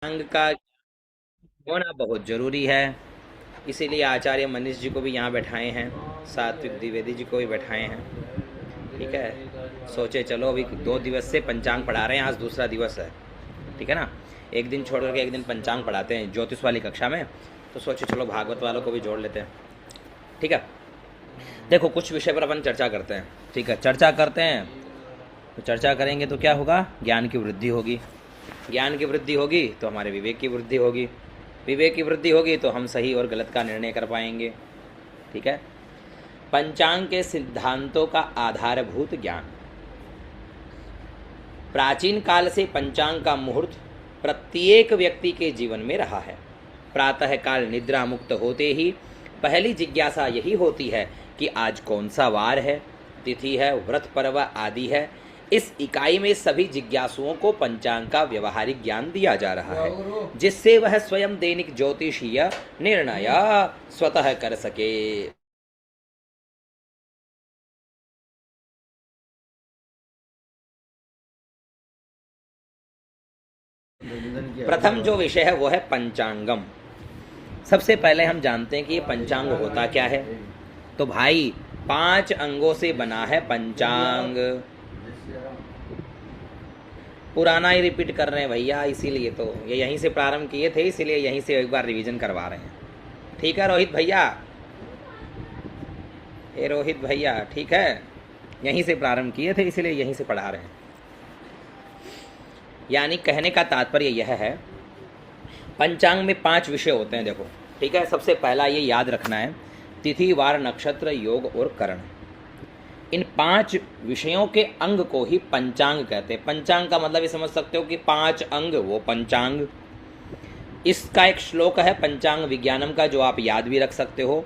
अंग का होना बहुत जरूरी है। इसीलिए आचार्य मनीष जी को भी यहाँ बैठाए हैं, सात्विक द्विवेदी जी को भी बैठाए हैं। ठीक है, सोचे चलो अभी 2 दिवस से पंचांग पढ़ा रहे हैं, आज दूसरा दिवस है। ठीक है ना, एक दिन छोड़ करके एक दिन पंचांग पढ़ाते हैं ज्योतिष वाली कक्षा में, तो सोचे चलो भागवत वालों को भी जोड़ लेते हैं। ठीक है, देखो कुछ विषय पर अपन चर्चा करते हैं। ठीक है, चर्चा करते हैं तो चर्चा करेंगे तो क्या होगा, ज्ञान की वृद्धि होगी। ज्ञान की वृद्धि होगी तो हमारे विवेक की वृद्धि होगी। विवेक की वृद्धि होगी तो हम सही और गलत का निर्णय कर पाएंगे। ठीक है, पंचांग के सिद्धांतों का आधारभूत ज्ञान। प्राचीन काल से पंचांग का मुहूर्त प्रत्येक व्यक्ति के जीवन में रहा है। प्रातः काल निद्रा मुक्त होते ही पहली जिज्ञासा यही होती है कि आज कौन सा वार है, तिथि है, व्रत पर्व आदि है। इस इकाई में सभी जिज्ञासुओं को पंचांग का व्यवहारिक ज्ञान दिया जा रहा है, जिससे वह स्वयं दैनिक ज्योतिषीय निर्णय स्वतः कर सके। प्रथम जो विषय है वो है पंचांगम। सबसे पहले हम जानते हैं कि ये पंचांग होता क्या है। तो भाई 5 अंगों से बना है पंचांग। पुराना ही रिपीट कर रहे हैं भैया, इसीलिए तो ये यहीं से प्रारंभ किए थे, इसीलिए यहीं से एक बार रिवीजन करवा रहे हैं। ठीक है रोहित भैया, ए रोहित भैया, ठीक है, यहीं से प्रारंभ किए थे इसीलिए यहीं से पढ़ा रहे हैं। यानी कहने का तात्पर्य यह है, पंचांग में 5 विषय होते हैं। देखो ठीक है, सबसे पहला ये याद रखना है, तिथि वार नक्षत्र योग और करण। इन 5 विषयों के अंग को ही पंचांग कहते हैं। पंचांग का मतलब ये समझ सकते हो कि 5 अंग वो पंचांग। इसका एक श्लोक है पंचांग विज्ञानम का, जो आप याद भी रख सकते हो।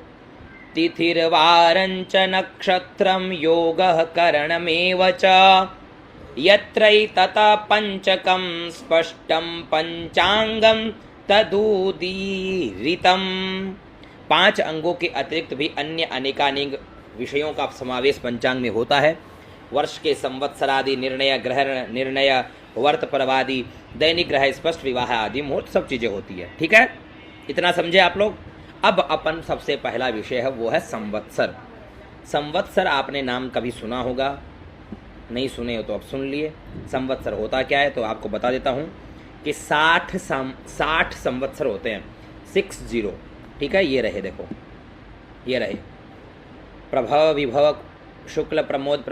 तिथिर्वारंच नक्षत्रम योगः करणमेव च यत्रैतता पंचकम स्पष्टम पंचांगम तदुदीरितम। 5 अंगों के अतिरिक्त भी अन्य अनेकानेक विषयों का समावेश पंचांग में होता है। वर्ष के संवत्सरादि निर्णय, ग्रह निर्णय, वर्त पर्वादि, दैनिक ग्रह स्पष्ट, विवाह आदि मुहूर्त, सब चीजें होती है। ठीक है, इतना समझे आप लोग। अब अपन सबसे पहला विषय है वो है संवत्सर। संवत्सर आपने नाम कभी सुना होगा, नहीं सुने हो तो अब सुन लिए। संवत्सर होता क्या है तो आपको बता देता हूँ कि 60 संवत्सर होते हैं, 60। ठीक है, ये रहे, देखो ये रहे, प्रभव विभव शुक्ल प्रमोद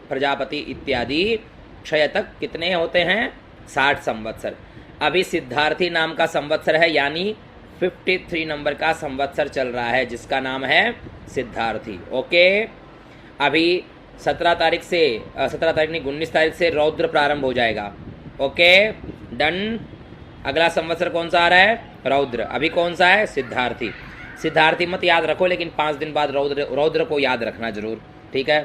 प्रजापति इत्यादि क्षय तक कितने होते हैं, 60 संवत्सर। अभी सिद्धार्थी नाम का संवत्सर है, यानी 53 नंबर का संवत्सर चल रहा है, जिसका नाम है सिद्धार्थी। ओके, अभी 17 तारीख से 17 तारीख नहीं 19 तारीख से रौद्र प्रारंभ हो जाएगा। Okay done. अगला संवत्सर कौन सा आ रहा है, रौद्र। अभी कौन सा है, सिद्धार्थी। सिद्धार्थी मत याद रखो, लेकिन 5 दिन बाद रौद्र को याद रखना जरूर। ठीक है,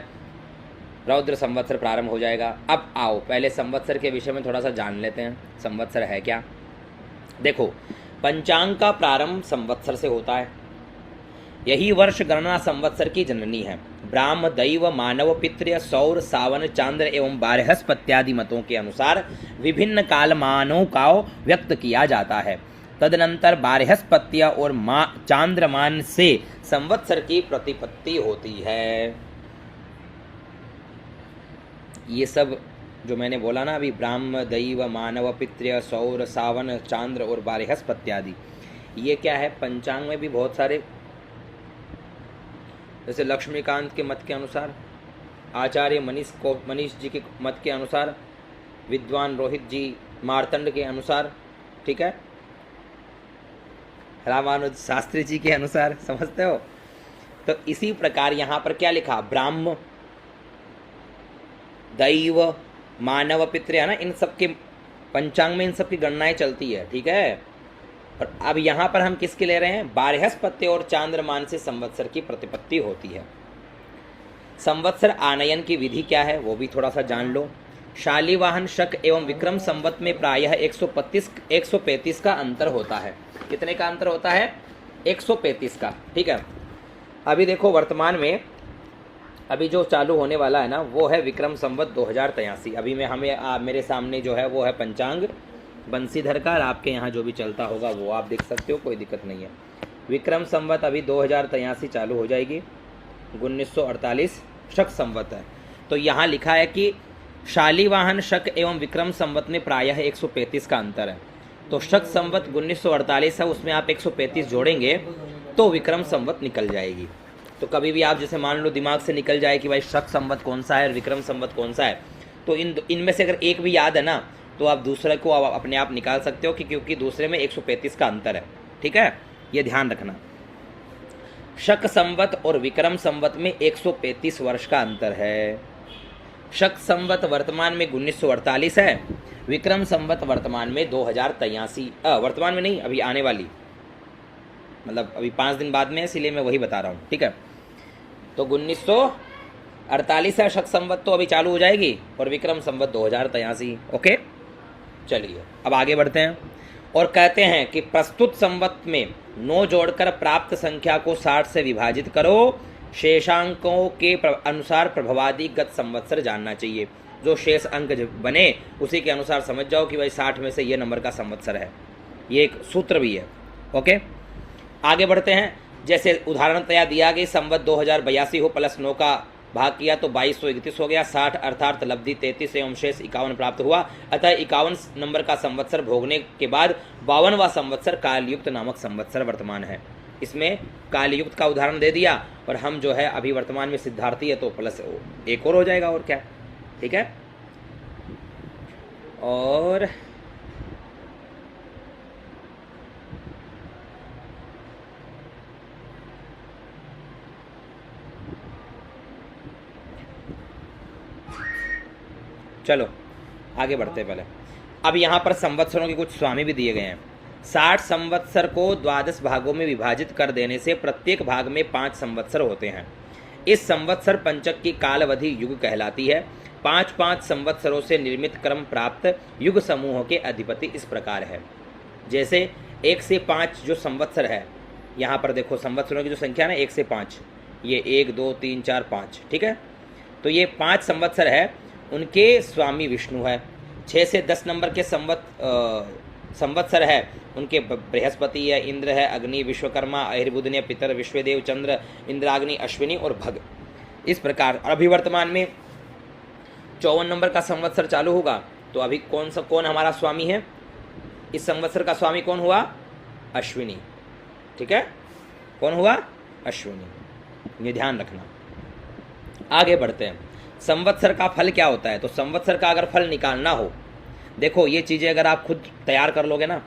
रौद्र संवत्सर प्रारंभ हो जाएगा। अब आओ पहले संवत्सर के विषय में थोड़ा सा जान लेते हैं, संवत्सर है क्या। देखो, पंचांग का प्रारंभ संवत्सर से होता है। यही वर्ष गणना संवत्सर की जननी है। ब्राह्म, दैव, मानव, पितृ, सौर, सावन, चांद्र एवं बारहस्पत्यादि मतों के अनुसार विभिन्न कालमानों का व्यक्त किया जाता है। तदनंतर बारहस्पत्य और चांद्रमान से संवत्सर की प्रतिपत्ति होती है। ये सब जो मैंने बोला ना अभी, ब्राह्म, दैव, मानव, पितृ, सौर, सावन, चांद्र और बारहस्पत्यादि, ये क्या है, पंचांग में भी बहुत सारे, जैसे लक्ष्मीकांत के मत के अनुसार, आचार्य मनीष जी के मत के अनुसार, विद्वान रोहित जी मार्तंड के अनुसार, ठीक है, रामानुज शास्त्री जी के अनुसार, समझते हो। तो इसी प्रकार यहाँ पर क्या लिखा, ब्राह्म, दैव, मानव, पितृ है ना, इन सब के पंचांग में इन सब की गणनाएं चलती है। ठीक है, और अब यहाँ पर हम किसके ले रहे हैं, बारहस्पत्य और चांद्रमान से संवत्सर की प्रतिपत्ति होती है। संवत्सर आनयन की विधि क्या है वो भी थोड़ा सा जान लो। शालिवाहन शक एवं विक्रम संवत में प्रायः 135 का अंतर होता है। कितने का अंतर होता है, 135 का। ठीक है, अभी देखो वर्तमान में अभी जो चालू होने वाला है ना, वो है विक्रम संवत 2083। अभी में हमें मेरे सामने जो है वो है पंचांग बंसीधर का, और आपके यहाँ जो भी चलता होगा वो आप देख सकते हो, कोई दिक्कत नहीं है। विक्रम संवत अभी 2083 चालू हो जाएगी, 1948 शक संवत है। तो यहाँ लिखा है कि शालीवाहन शक एवं विक्रम संवत में प्रायः 135 का अंतर है। तो शक संवत 1948 है, उसमें आप 135 जोड़ेंगे तो विक्रम संवत निकल जाएगी। तो कभी भी आप जैसे मान लो दिमाग से निकल जाए कि भाई शक संवत कौन सा है और विक्रम संवत कौन सा है, तो इनमें से अगर एक भी याद है ना तो आप दूसरे को अपने आप निकाल सकते हो कि क्योंकि दूसरे में 135 का अंतर है। ठीक है, ये ध्यान रखना। शक संवत और विक्रम संवत में 135 वर्ष का अंतर है। शक संवत वर्तमान में 1948 है, विक्रम संवत वर्तमान में 2083, वर्तमान में नहीं, अभी आने वाली, मतलब अभी 5 दिन बाद में है, इसलिए मैं वही बता रहा हूँ। ठीक है, तो 1948 है शक संवत, तो अभी चालू हो जाएगी, और विक्रम संवत 2083। ओके, चलिए अब आगे बढ़ते हैं। और कहते हैं कि प्रस्तुत संवत में 9 जोड़कर प्राप्त संख्या को 60 से विभाजित करो, शेषांकों के अनुसार प्रभवादि गत संवत्सर जानना चाहिए। जो शेष अंक बने उसी के अनुसार समझ जाओ कि भाई 60 में से ये नंबर का संवत्सर है। ये एक सूत्र भी है। ओके, आगे बढ़ते हैं। जैसे उदाहरणतया दिया गया संवत 2082 हो, प्लस 9 का भाग किया तो 2231 हो गया। 60 अर्थात लब्धि 33 एवं शेष 51 प्राप्त हुआ। अतः 51 नंबर का संवत्सर भोगने के बाद 52वां संवत्सर कालयुक्त नामक संवत्सर वर्तमान है। इसमें कालयुक्त का उदाहरण दे दिया, और हम जो है अभी वर्तमान में सिद्धार्थी है तो प्लस एक और हो जाएगा, और क्या। ठीक है, और चलो आगे बढ़ते हैं। पहले अब यहाँ पर संवत्सरों के कुछ स्वामी भी दिए गए हैं। 60 संवत्सर को 12 भागों में विभाजित कर देने से प्रत्येक भाग में 5 संवत्सर होते हैं। इस संवत्सर पंचक की कालावधि युग कहलाती है। 5-5 संवत्सरों से निर्मित क्रम प्राप्त युग समूहों के अधिपति इस प्रकार है। जैसे 1 से 5 जो संवत्सर है, यहाँ पर देखो संवत्सरों की जो संख्या है 1 से 5, ये 1 2 3 4 5। ठीक है, तो ये 5 संवत्सर है, उनके स्वामी विष्णु है। 6 से 10 नंबर के संवत्सर है, उनके बृहस्पति है, इंद्र है, अग्नि, विश्वकर्मा, अहिर्बुधन, पितर, विश्वदेव, चंद्र, इंद्राग्नि, अश्विनी और भग। इस प्रकार अभी वर्तमान में 54 नंबर का संवत्सर चालू होगा, तो अभी कौन हमारा स्वामी है? इस संवत्सर का स्वामी कौन हुआ? अश्विनी। ठीक है, कौन हुआ? अश्विनी। ये ध्यान रखना। आगे बढ़ते हैं। संवत्सर का फल क्या होता है? तो संवत्सर का अगर फल निकालना हो, देखो ये चीज़ें अगर आप खुद तैयार कर लोगे ना,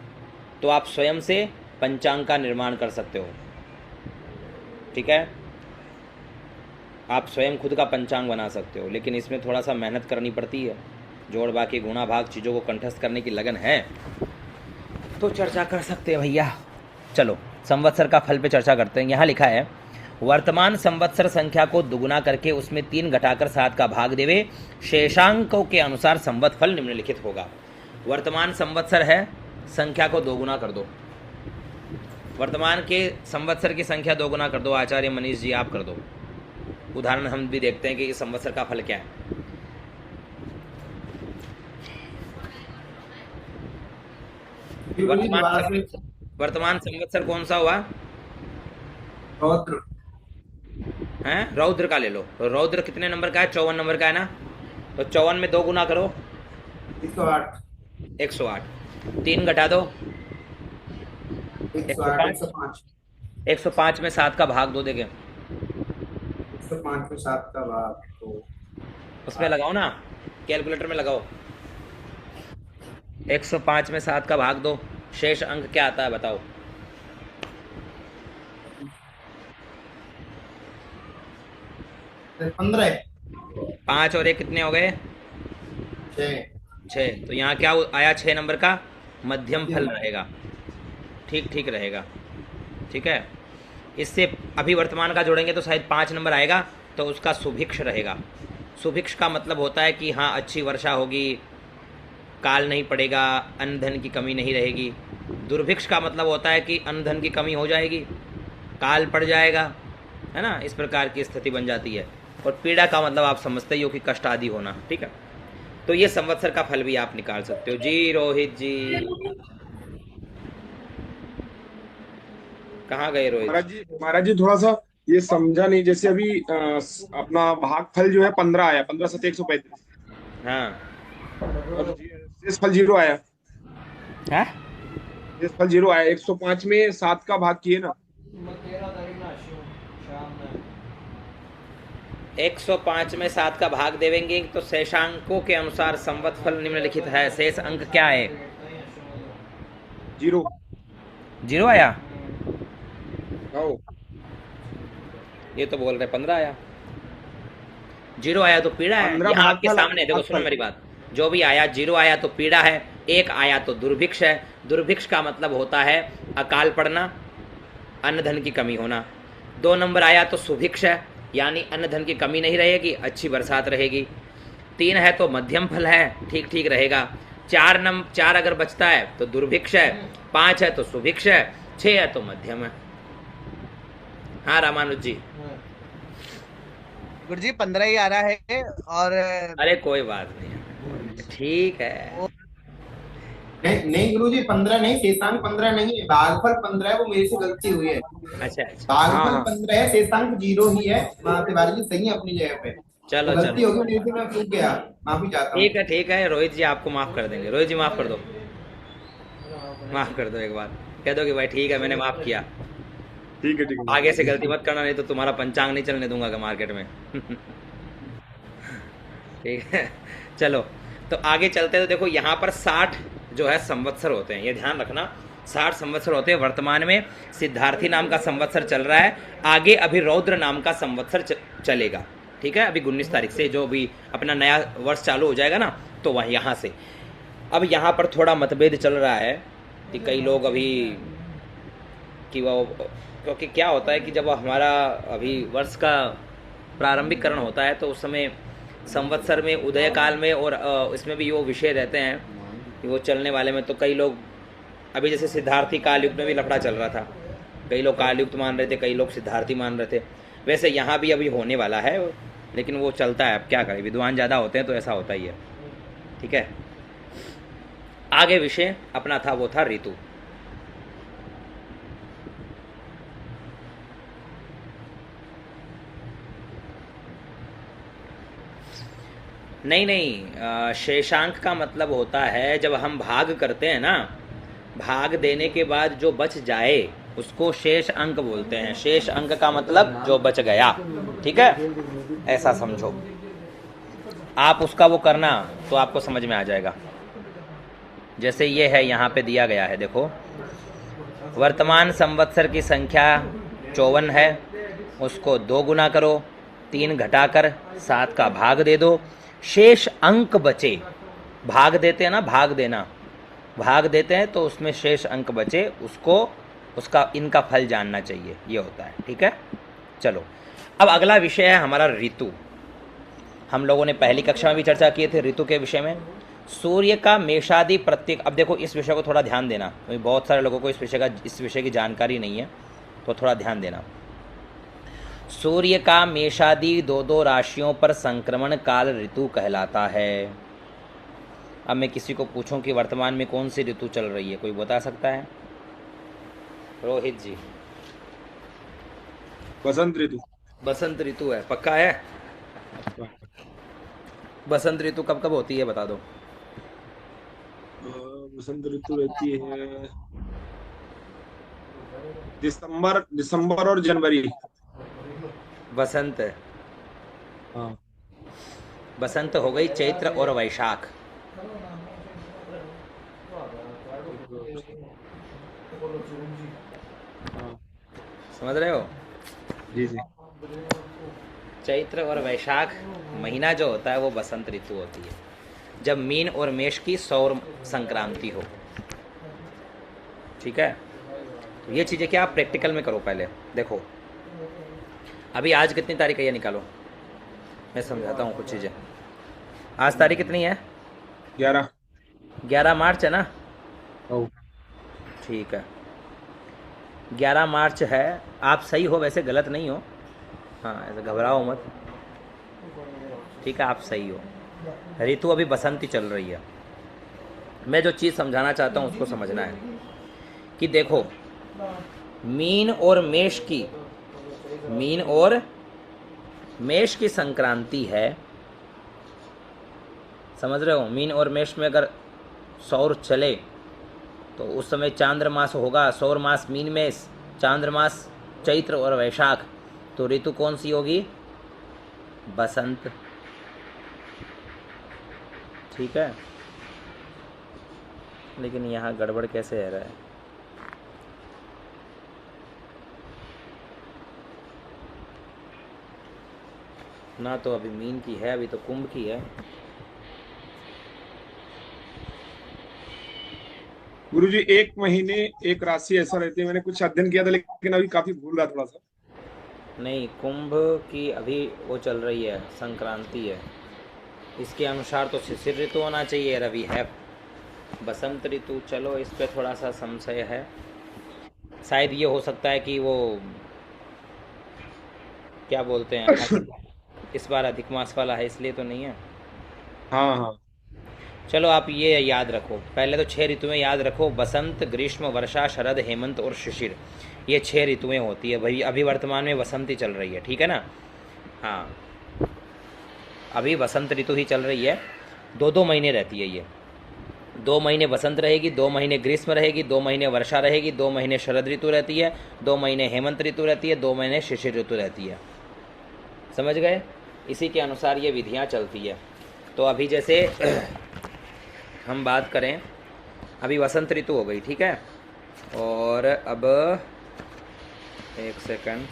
तो आप स्वयं से पंचांग का निर्माण कर सकते हो। ठीक है, आप स्वयं खुद का पंचांग बना सकते हो, लेकिन इसमें थोड़ा सा मेहनत करनी पड़ती है। जोड़ बाकी गुणा भाग चीज़ों को कंठस्थ करने की लगन है तो चर्चा कर सकते हैं भैया। चलो संवत्सर का फल पे चर्चा करते हैं। यहाँ लिखा है, वर्तमान संवत्सर संख्या को दुगुना करके उसमें 3 घटाकर 7 का भाग देवे, शेषांकों के अनुसार संवत फल निम्नलिखित होगा। वर्तमान संवत्सर है, संख्या को दोगुना कर दो। वर्तमान के संवत्सर की संख्या दोगुना कर दो। आचार्य मनीष जी आप कर दो। उदाहरण हम भी देखते हैं कि इस संवत्सर का फल क्या है। वर्तमान संवत्सर कौन सा हुआ? रौद्र हैं? रौद्र का ले लो। तो रौद्र कितने नंबर का है? 54 नंबर का है ना। तो 54 में 2 गुना करो, 108 108। 3 घटा दो, 105 105 में 7 का भाग दो। देखें 105 में 7 का भाग तो उसमें लगाओ ना, कैलकुलेटर में लगाओ। 105 में 7 का भाग दो, शेष अंक क्या आता है बताओ। 15 5 और 1 कितने हो गए? 6। तो यहाँ क्या आया? 6 नंबर का मध्यम फल रहेगा। ठीक ठीक रहेगा। ठीक है, इससे अभी वर्तमान का जोड़ेंगे तो शायद 5 नंबर आएगा, तो उसका सुभिक्ष रहेगा। सुभिक्ष का मतलब होता है कि हाँ अच्छी वर्षा होगी, काल नहीं पड़ेगा, अन्न धन की कमी नहीं रहेगी। दुर्भिक्ष का मतलब होता है कि अन्न धन की कमी हो जाएगी, काल पड़ जाएगा, है ना, इस प्रकार की स्थिति बन जाती है। और पीड़ा का मतलब आप समझते ही हो कि कष्ट आदि होना। ठीक है, तो ये संवत्सर का फल भी आप निकाल सकते हो। जी रोहित जी, कहाँ गए रोहित जी? महाराज जी थोड़ा सा ये समझा नहीं, जैसे अभी अपना भागफल जो है 15 आया, 15 सत्ते 135, हाँ और शेष फल 0 आया। है, शेष फल 0 आया, 105 में 7 का भाग किए ना। 105 में 7 का भाग देवेंगे तो शेषांकों के अनुसार संवत्सर निम्नलिखित है। शेष अंक क्या है? 0। 0 आया। आओ। ये तो बोल रहे 15 आया। 0 आया तो पीड़ा है। 15 यहाँ आपके भागफल, सामने देखो, सुनो भागफल। मेरी बात। जो भी आया 0 आया तो पीड़ा है, 1 आया तो दुर्भिक्ष है। दुर्भिक्ष का मतलब होता है अकाल पड़ना, अन्न धन की कमी होना। 2 नंबर आया तो सुभिक्ष है, यानी अन्न धन की कमी नहीं रहेगी, अच्छी बरसात रहेगी। 3 है तो मध्यम फल है, ठीक ठीक रहेगा। 4 अगर बचता है तो दुर्भिक्ष है, 5 है तो सुभिक्ष है, 6 है तो मध्यम है। हाँ रामानुज जी। गुरुजी 15 ही आ रहा है। और अरे कोई बात नहीं, ठीक है। नहीं नहीं गुरुजी, 15 नहीं, शेषांक 15 नहीं है, भागफल 15 है, वो मेरे से गलती हुई है। अच्छा अच्छा, भागफल 15 है, शेषांक 0 ही है। वहाँ तिवारी जी सही है अपनी जगह पे। चलो तो गलती चलो, होगी मेरे से, मैं चूक गया, माफी चाहता हूँ। ठीक है रोहित जी, आपको माफ कर देंगे। रोहित जी माफ कर दो, माफ कर दो, एक बार कह दो कि भाई ठीक है मैंने माफ किया। ठीक है, ठीक है। आगे से गलती मत करना, नहीं तो तुम्हारा पंचांग नहीं चलने दूंगा मार्केट में। ठीक है, चलो तो आगे चलते हैं। तो देखो यहाँ पर 60 जो है संवत्सर होते हैं, ये ध्यान रखना। 60 संवत्सर होते हैं। वर्तमान में सिद्धार्थी नाम का संवत्सर चल रहा है, आगे अभी रौद्र नाम का संवत्सर चलेगा। ठीक है, अभी 19 तारीख से जो भी अपना नया वर्ष चालू हो जाएगा ना, तो वह यहाँ से। अब यहाँ पर थोड़ा मतभेद चल रहा है कि कई लोग अभी कि वो, क्योंकि क्या होता है कि जब हमारा अभी वर्ष का प्रारंभिकरण होता है तो उस समय संवत्सर में उदय काल में और इसमें भी वो विषय रहते हैं कि वो चलने वाले में, तो कई लोग अभी जैसे सिद्धार्थी कालयुग में भी लफड़ा चल रहा था, कई लोग कालयुक्त मान रहे थे, कई लोग सिद्धार्थी मान रहे थे। वैसे यहाँ भी अभी होने वाला है, लेकिन वो चलता है, अब क्या करें, विद्वान ज़्यादा होते हैं तो ऐसा होता ही है। ठीक है, आगे विषय अपना था वो था ऋतु। नहीं, शेषांक का मतलब होता है जब हम भाग करते हैं ना, भाग देने के बाद जो बच जाए उसको शेष अंक बोलते हैं। शेष अंक का मतलब जो बच गया। ठीक है, ऐसा समझो आप, उसका वो करना तो आपको समझ में आ जाएगा। जैसे ये है, यहाँ पे दिया गया है, देखो वर्तमान संवत्सर की संख्या 54 है, उसको 2 गुना करो, 3 घटाकर 7 का भाग दे दो, शेष अंक बचे। भाग देते हैं ना, भाग देना, भाग देते हैं तो उसमें शेष अंक बचे, उसको उसका इनका फल जानना चाहिए, ये होता है। ठीक है, चलो अब अगला विषय है हमारा ऋतु। हम लोगों ने पहली कक्षा में भी चर्चा किए थे ऋतु के विषय में। सूर्य का मेषादि प्रत्येक, अब देखो इस विषय को थोड़ा ध्यान देना, क्योंकि बहुत सारे लोगों को इस विषय की जानकारी नहीं है, तो थोड़ा ध्यान देना। सूर्य का मेषादि 2-2 राशियों पर संक्रमण काल ऋतु कहलाता है। अब मैं किसी को पूछूं कि वर्तमान में कौन सी ऋतु चल रही है, कोई बता सकता है? रोहित जी। बसंत ऋतु। बसंत ऋतु है, पक्का है? बसंत ऋतु कब कब होती है बता दो। बसंत ऋतु रहती है दिसंबर और जनवरी। बसंत, हाँ। बसंत हो गई चैत्र और वैशाख। हाँ। समझ रहे हो? जी जी। चैत्र और वैशाख महीना जो होता है वो बसंत ऋतु होती है, जब मीन और मेष की सौर संक्रांति हो। ठीक है, तो ये चीज़ें क्या आप प्रैक्टिकल में करो। पहले देखो अभी आज कितनी तारीख है ये निकालो, मैं समझाता हूँ कुछ चीज़ें। आज तारीख कितनी है? 11 मार्च है ना? ठीक है, 11 मार्च है। आप सही हो, वैसे गलत नहीं हो। हाँ, ऐसे घबराओ मत। ठीक है, आप सही हो। ऋतु अभी बसंती चल रही है। मैं जो चीज़ समझाना चाहता हूँ उसको समझना है कि देखो, मीन और मेष की संक्रांति है, समझ रहे हो। मीन और मेष में अगर सौर चले तो उस समय चांद्रमास होगा। सौर मास मीन मेष, चांद्रमास चैत्र और वैशाख। तो ऋतु कौन सी होगी? बसंत। ठीक है, लेकिन यहाँ गड़बड़ कैसे है रहा है? ना तो अभी मीन की है, अभी तो कुंभ की है। गुरुजी, एक महीने एक राशि ऐसा रहती है, मैंने कुछ अध्ययन किया था लेकिन अभी काफी भूल रहा थोड़ा सा। नहीं, कुंभ की अभी वो चल रही है, संक्रांति है। इसके अनुसार तो शिशिर ऋतु होना चाहिए, रवि है बसंत ऋतु। चलो, इस पे थोड़ा सा संशय है। शायद ये हो सकता है कि वो क्या बोलते हैं, इस बार अधिक मास वाला है, इसलिए तो नहीं है। हाँ हाँ। चलो, आप ये याद रखो, पहले तो 6 ऋतुएं याद रखो। बसंत, ग्रीष्म, वर्षा, शरद, हेमंत और शिशिर, ये 6 ऋतुएं होती है भाई। अभी वर्तमान में बसंत ही चल रही है, ठीक है ना। हाँ, अभी बसंत ऋतु ही चल रही है। 2-2 महीने रहती है ये। 2 महीने बसंत रहेगी, 2 महीने ग्रीष्म रहेगी, 2 महीने वर्षा रहेगी, 2 महीने शरद ऋतु रहती है, 2 महीने हेमंत ऋतु रहती है, 2 महीने शिशिर ऋतु रहती है। समझ गए? इसी के अनुसार ये विधियाँ चलती है। तो अभी जैसे हम बात करें, अभी बसंत ऋतु हो गई, ठीक है। और अब एक सेकंड,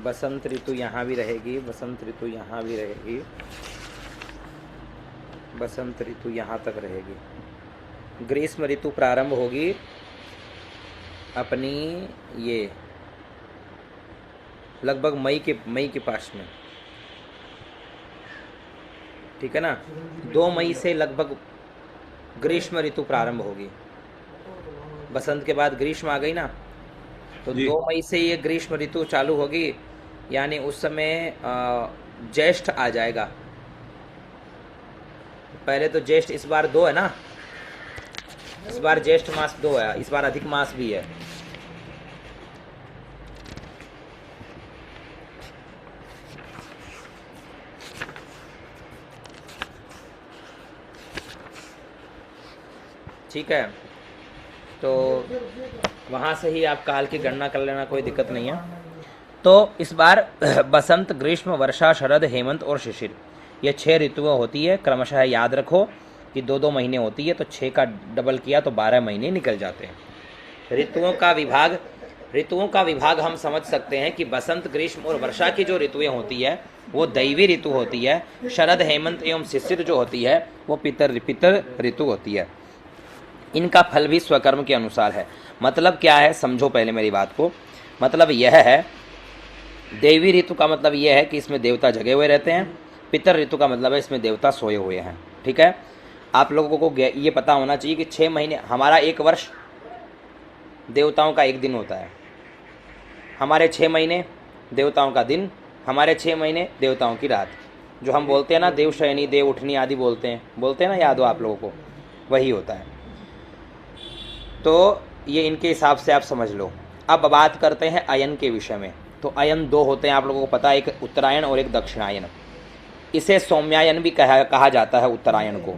बसंत ऋतु यहाँ भी रहेगी, बसंत ऋतु यहाँ भी रहेगी, बसंत ऋतु यहाँ तक रहेगी। ग्रीष्म ऋतु प्रारंभ होगी अपनी ये लगभग मई के पास में, ठीक है ना। 2 मई से लगभग ग्रीष्म ऋतु प्रारंभ होगी। बसंत के बाद ग्रीष्म आ गई ना, तो जी। 2 मई से ये ग्रीष्म ऋतु चालू होगी। यानी उस समय ज्येष्ठ आ जाएगा। पहले तो ज्येष्ठ, इस बार 2 है ना, इस बार ज्येष्ठ मास 2 है, इस बार अधिक मास भी है। ठीक है, तो वहाँ से ही आप काल की गणना कर लेना, कोई दिक्कत नहीं है। तो इस बार बसंत, ग्रीष्म, वर्षा, शरद, हेमंत और शिशिर, ये 6 ऋतुएं होती है। क्रमशः याद रखो कि 2-2 महीने होती है, तो 6 का डबल किया तो 12 महीने निकल जाते हैं। ऋतुओं का विभाग हम समझ सकते हैं कि बसंत, ग्रीष्म और वर्षा की जो ऋतुएं होती है वो दैवी ऋतु होती है। शरद, हेमंत एवं शिशिर जो होती है वो पितर ऋतु होती है। इनका फल भी स्वकर्म के अनुसार है। मतलब क्या है, समझो पहले मेरी बात को। मतलब यह है, देवी ऋतु का मतलब यह है कि इसमें देवता जगे हुए रहते हैं। पितर ऋतु का मतलब है इसमें देवता सोए हुए हैं, ठीक है। आप लोगों को ये पता होना चाहिए कि 6 महीने, हमारा 1 वर्ष देवताओं का 1 दिन होता है। हमारे 6 महीने देवताओं का दिन, हमारे 6 महीने देवताओं की रात। जो हम बोलते हैं ना, देव शयनी, देव उठनी आदि बोलते हैं ना, याद हो आप लोगों को, वही होता है। तो ये इनके हिसाब से आप समझ लो। अब बात करते हैं अयन के विषय में। तो अयन 2 होते हैं, आप लोगों को पता है, एक उत्तरायण और एक दक्षिणायन। इसे सौम्यायन भी कहा जाता है उत्तरायण को।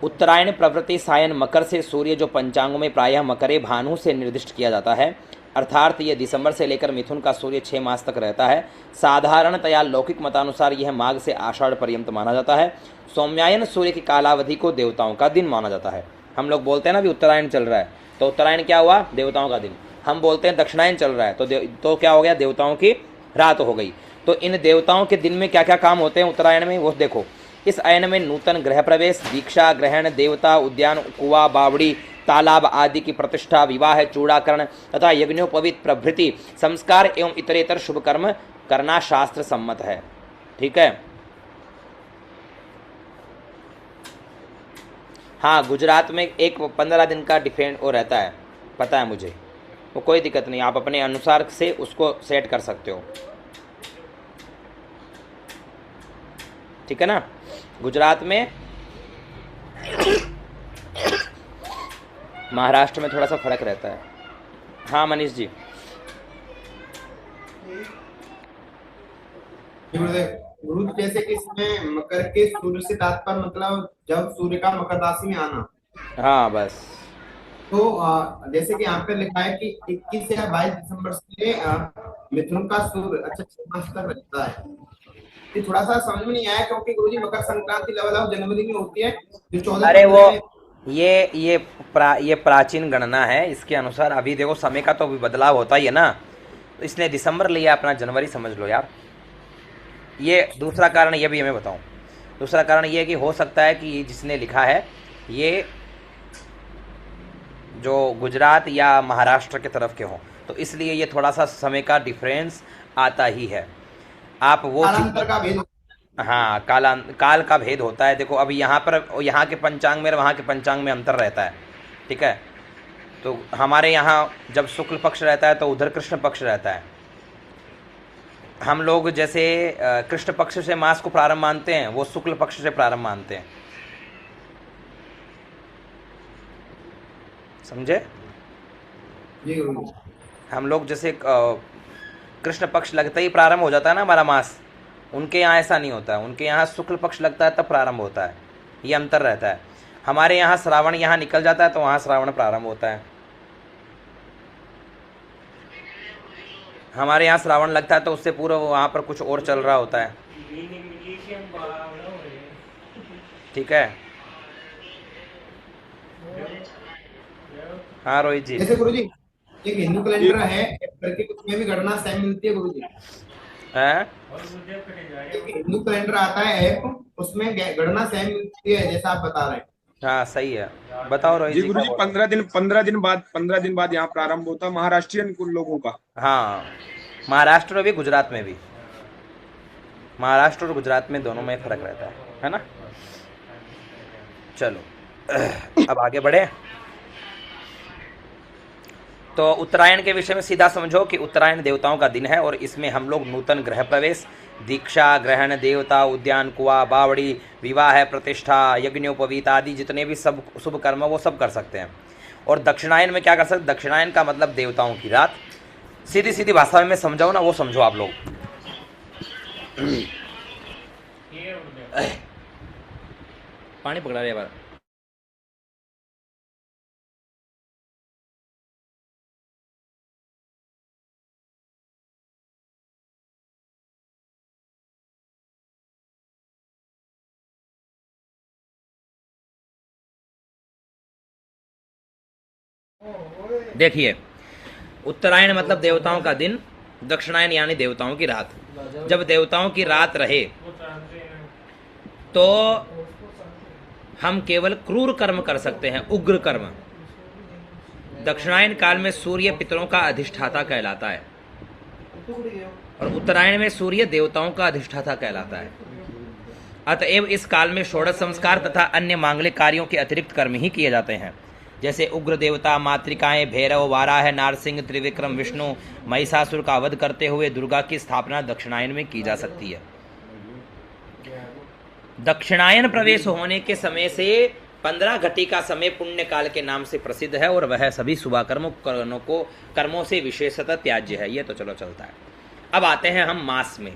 उत्तरायण प्रवृत्ति सायन मकर से सूर्य, जो पंचांगों में प्रायः मकरे भानु से निर्दिष्ट किया जाता है, अर्थात ये दिसंबर से लेकर मिथुन का सूर्य 6 मास तक रहता है। साधारणतया लौकिक मतानुसार यह माघ से आषाढ़ पर्यंत माना जाता है। सौम्यायन सूर्य की कालावधि को देवताओं का दिन माना जाता है। हम लोग बोलते हैं ना, अभी उत्तरायण चल रहा है, तो उत्तरायण क्या हुआ? देवताओं का दिन। हम बोलते हैं दक्षिणायन चल रहा है, तो क्या हो गया? देवताओं की रात हो गई। तो इन देवताओं के दिन में क्या क्या काम होते हैं उत्तरायण में, वो देखो। इस अयन में नूतन गृह प्रवेश, दीक्षा ग्रहण, देवता उद्यान, कुआ, बावड़ी, तालाब आदि की प्रतिष्ठा, विवाह, चूड़ाकरण तथा यज्ञोपवीत प्रभृति संस्कार एवं इतरेतर शुभ कर्म करना शास्त्र सम्मत है, ठीक है। हाँ, गुजरात में एक 15 दिन का डिफेंड वो रहता है, पता है मुझे, वो कोई दिक्कत नहीं, आप अपने अनुसार से उसको सेट कर सकते हो। ठीक है ना। गुजरात में, महाराष्ट्र में थोड़ा सा फर्क रहता है। हाँ मनीष जी। गुरु जी, जैसे कि इसमें मकर के सूर्य से तात्पर्य मतलब जब सूर्य का मकर राशि में आना, हाँ बस। तो जैसे कि यहाँ पे लिखा है कि 21 या 22 दिसंबर से मिथुन का सूर्य अच्छा 6 मास तक रहता है। ये थोड़ा सा समझ में नहीं आया क्योंकि गुरुजी मकर संक्रांति लगभग जनवरी में होती है, जो 14 अरे वो 15 में। ये प्राचीन गणना है, इसके अनुसार अभी देखो समय का तो अभी बदलाव होता ही है ना, तो इसने दिसंबर लिया, अपना जनवरी समझ लो यार। ये दूसरा कारण ये भी मैं बताऊं, दूसरा कारण ये है कि हो सकता है कि जिसने लिखा है ये जो गुजरात या महाराष्ट्र के तरफ के हों, तो इसलिए ये थोड़ा सा समय का डिफरेंस आता ही है। आप वो कालांतर का भेद। हाँ, काल का भेद होता है। देखो अभी यहाँ पर यहाँ के पंचांग में और वहाँ के पंचांग में अंतर रहता है, ठीक है। तो हमारे यहाँ जब शुक्ल पक्ष रहता है तो उधर कृष्ण पक्ष रहता है। हम लोग जैसे कृष्ण पक्ष से मास को प्रारंभ मानते हैं, वो शुक्ल पक्ष से प्रारंभ मानते हैं, समझे। जी गुरुजी। हम लोग जैसे कृष्ण पक्ष लगता ही प्रारंभ हो जाता है ना हमारा मास, उनके यहाँ ऐसा नहीं होता है। उनके यहाँ शुक्ल पक्ष लगता है तब प्रारंभ होता है, ये अंतर रहता है। हमारे यहाँ श्रावण यहाँ निकल जाता है तो वहाँ श्रावण प्रारंभ होता है। हमारे यहाँ श्रावण लगता है तो उससे पूर्व वहाँ पर कुछ और चल रहा होता है, ठीक है। हाँ रोहित जी। जैसे गुरुजी एक हिंदू कैलेंडर है करके, उसमें भी गणना सेम मिलती है गुरुजी। हैं? एक हिंदू कैलेंडर आता है ऐप, उसमें गणना सेम मिलती है जैसा आप बता रहे हैं। हाँ सही है, बताओ रोहित जी जी। गुरुजी, 15 दिन बाद यहाँ प्रारंभ होता है महाराष्ट्रियन कुल लोगों का। हाँ, महाराष्ट्र में भी गुजरात में भी, महाराष्ट्र और गुजरात में दोनों में फर्क रहता है ना। चलो अब आगे बढ़े। तो उत्तरायण के विषय में सीधा समझो कि उत्तरायण देवताओं का दिन है और इसमें हम लोग नूतन गृह प्रवेश, दीक्षा ग्रहण, देवता उद्यान, कुआ, बावड़ी, विवाह, प्रतिष्ठा, यज्ञोपवीत आदि जितने भी सब शुभ कर्म वो सब कर सकते हैं। और दक्षिणायन में क्या कर सकते? दक्षिणायन का मतलब देवताओं की रात। सीधी सीधी भाषा में समझाओ ना, वो समझो आप लोग। पानी पकड़ा रहे बार। देखिए, उत्तरायण मतलब देवताओं का दिन, दक्षिणायन यानी देवताओं की रात। जब देवताओं की रात रहे तो हम केवल क्रूर कर्म कर सकते हैं, उग्र कर्म। दक्षिणायन काल में सूर्य पितरों का अधिष्ठाता कहलाता है और उत्तरायण में सूर्य देवताओं का अधिष्ठाता कहलाता है। अतएव इस काल में षोडश संस्कार तथा अन्य मांगलिक कार्यों के अतिरिक्त कर्म ही किए जाते हैं, जैसे उग्र देवता, मातृकाएं, भैरव, वाराह, नारसिंह, त्रिविक्रम, विष्णु, महिषासुर का वध करते हुए दुर्गा की स्थापना दक्षिणायन में की जा सकती है। दक्षिणायन प्रवेश होने के समय से 15 घटी का समय पुण्य काल के नाम से प्रसिद्ध है और वह सभी शुभ कर्मों से विशेषतः त्याज्य है। ये तो चलो चलता है। अब आते हैं हम मास में,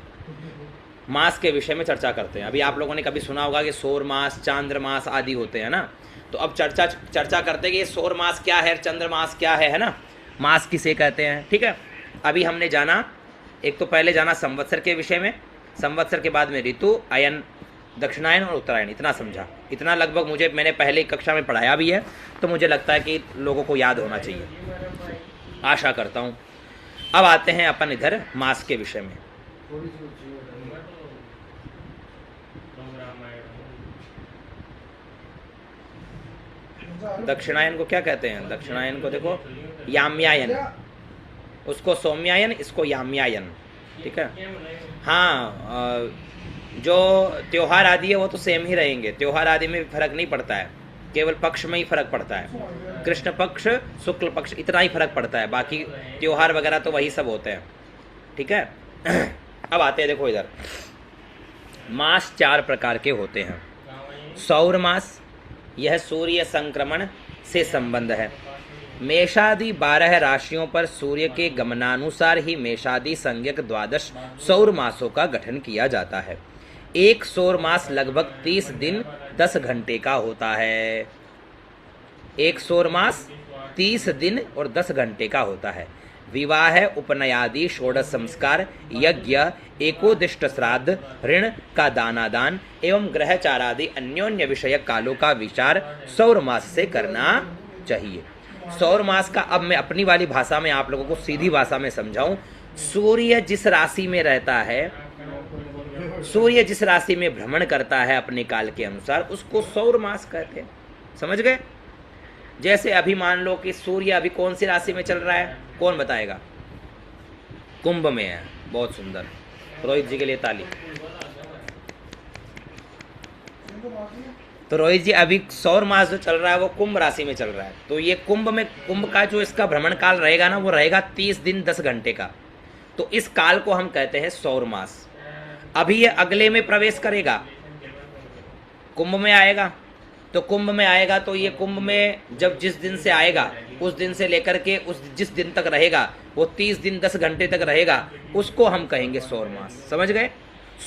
मास के विषय में चर्चा करते हैं। अभी आप लोगों ने कभी सुना होगा कि सौर मास, चांद्र मास आदि होते हैं ना। तो अब चर्चा करते हैं कि ये सौर मास क्या है, चंद्र मास क्या है ना, मास किसे कहते हैं। ठीक है, अभी हमने जाना, एक तो पहले जाना संवत्सर के विषय में, संवत्सर के बाद में ऋतु, अयन, दक्षिणायन और उत्तरायण, इतना समझा। इतना लगभग मैंने पहले कक्षा में पढ़ाया भी है, तो मुझे लगता है कि लोगों को याद होना चाहिए, आशा करता हूँ। अब आते हैं अपन इधर मास के विषय में। दक्षिणायन को क्या कहते हैं? दक्षिणायन को देखो याम्यायन, उसको सौम्यायन, इसको याम्यायन। ठीक है, हाँ, जो त्योहार आदि है वो तो सेम ही रहेंगे, त्योहार आदि में फर्क नहीं पड़ता है, केवल पक्ष में ही फर्क पड़ता है। कृष्ण पक्ष, शुक्ल पक्ष, इतना ही फर्क पड़ता है, बाकी त्योहार वगैरह तो वही सब होते हैं। ठीक है, अब आते हैं, देखो इधर मास 4 प्रकार के होते हैं। सौर मास, यह सूर्य संक्रमण से संबंध है। मेषादि 12 राशियों पर सूर्य के गमनानुसार ही मेषादि संज्ञक 12 सौर मासों का गठन किया जाता है। एक सौर मास लगभग 30 दिन 10 घंटे का होता है। एक सौर मास 30 दिन और 10 घंटे का होता है। विवाह, उपनयादि, षोडश संस्कार, यज्ञ, एकोदिष्ट श्राद्ध, ऋण का दानादान एवं ग्रहचारादि अन्योन्य विषयक कालों का विचार सौर मास से करना चाहिए। सौर मास का अब मैं अपनी वाली भाषा में आप लोगों को सीधी भाषा में समझाऊं। सूर्य जिस राशि में रहता है, सूर्य जिस राशि में भ्रमण करता है अपने काल के अनुसार, उसको सौर मास कहते हैं। समझ गए? जैसे अभी मान लो कि सूर्य अभी कौन सी राशि में चल रहा है, कौन बताएगा? कुंभ में है। बहुत सुंदर, रोहित जी के लिए ताली। तो रोहित जी अभी सौर मास जो चल रहा है वो कुंभ राशि में चल रहा है। तो ये कुंभ में, कुंभ का जो इसका भ्रमण काल रहेगा ना, वो रहेगा 30 दिन 10 घंटे का। तो इस काल को हम कहते हैं सौर मास। अभी ये अगले में प्रवेश करेगा, कुंभ में आएगा। तो कुंभ में आएगा तो ये कुंभ में जब जिस दिन से आएगा उस दिन से लेकर के उस जिस दिन तक रहेगा, वो 30 दिन 10 घंटे तक रहेगा, उसको हम कहेंगे सौर मास। समझ गए?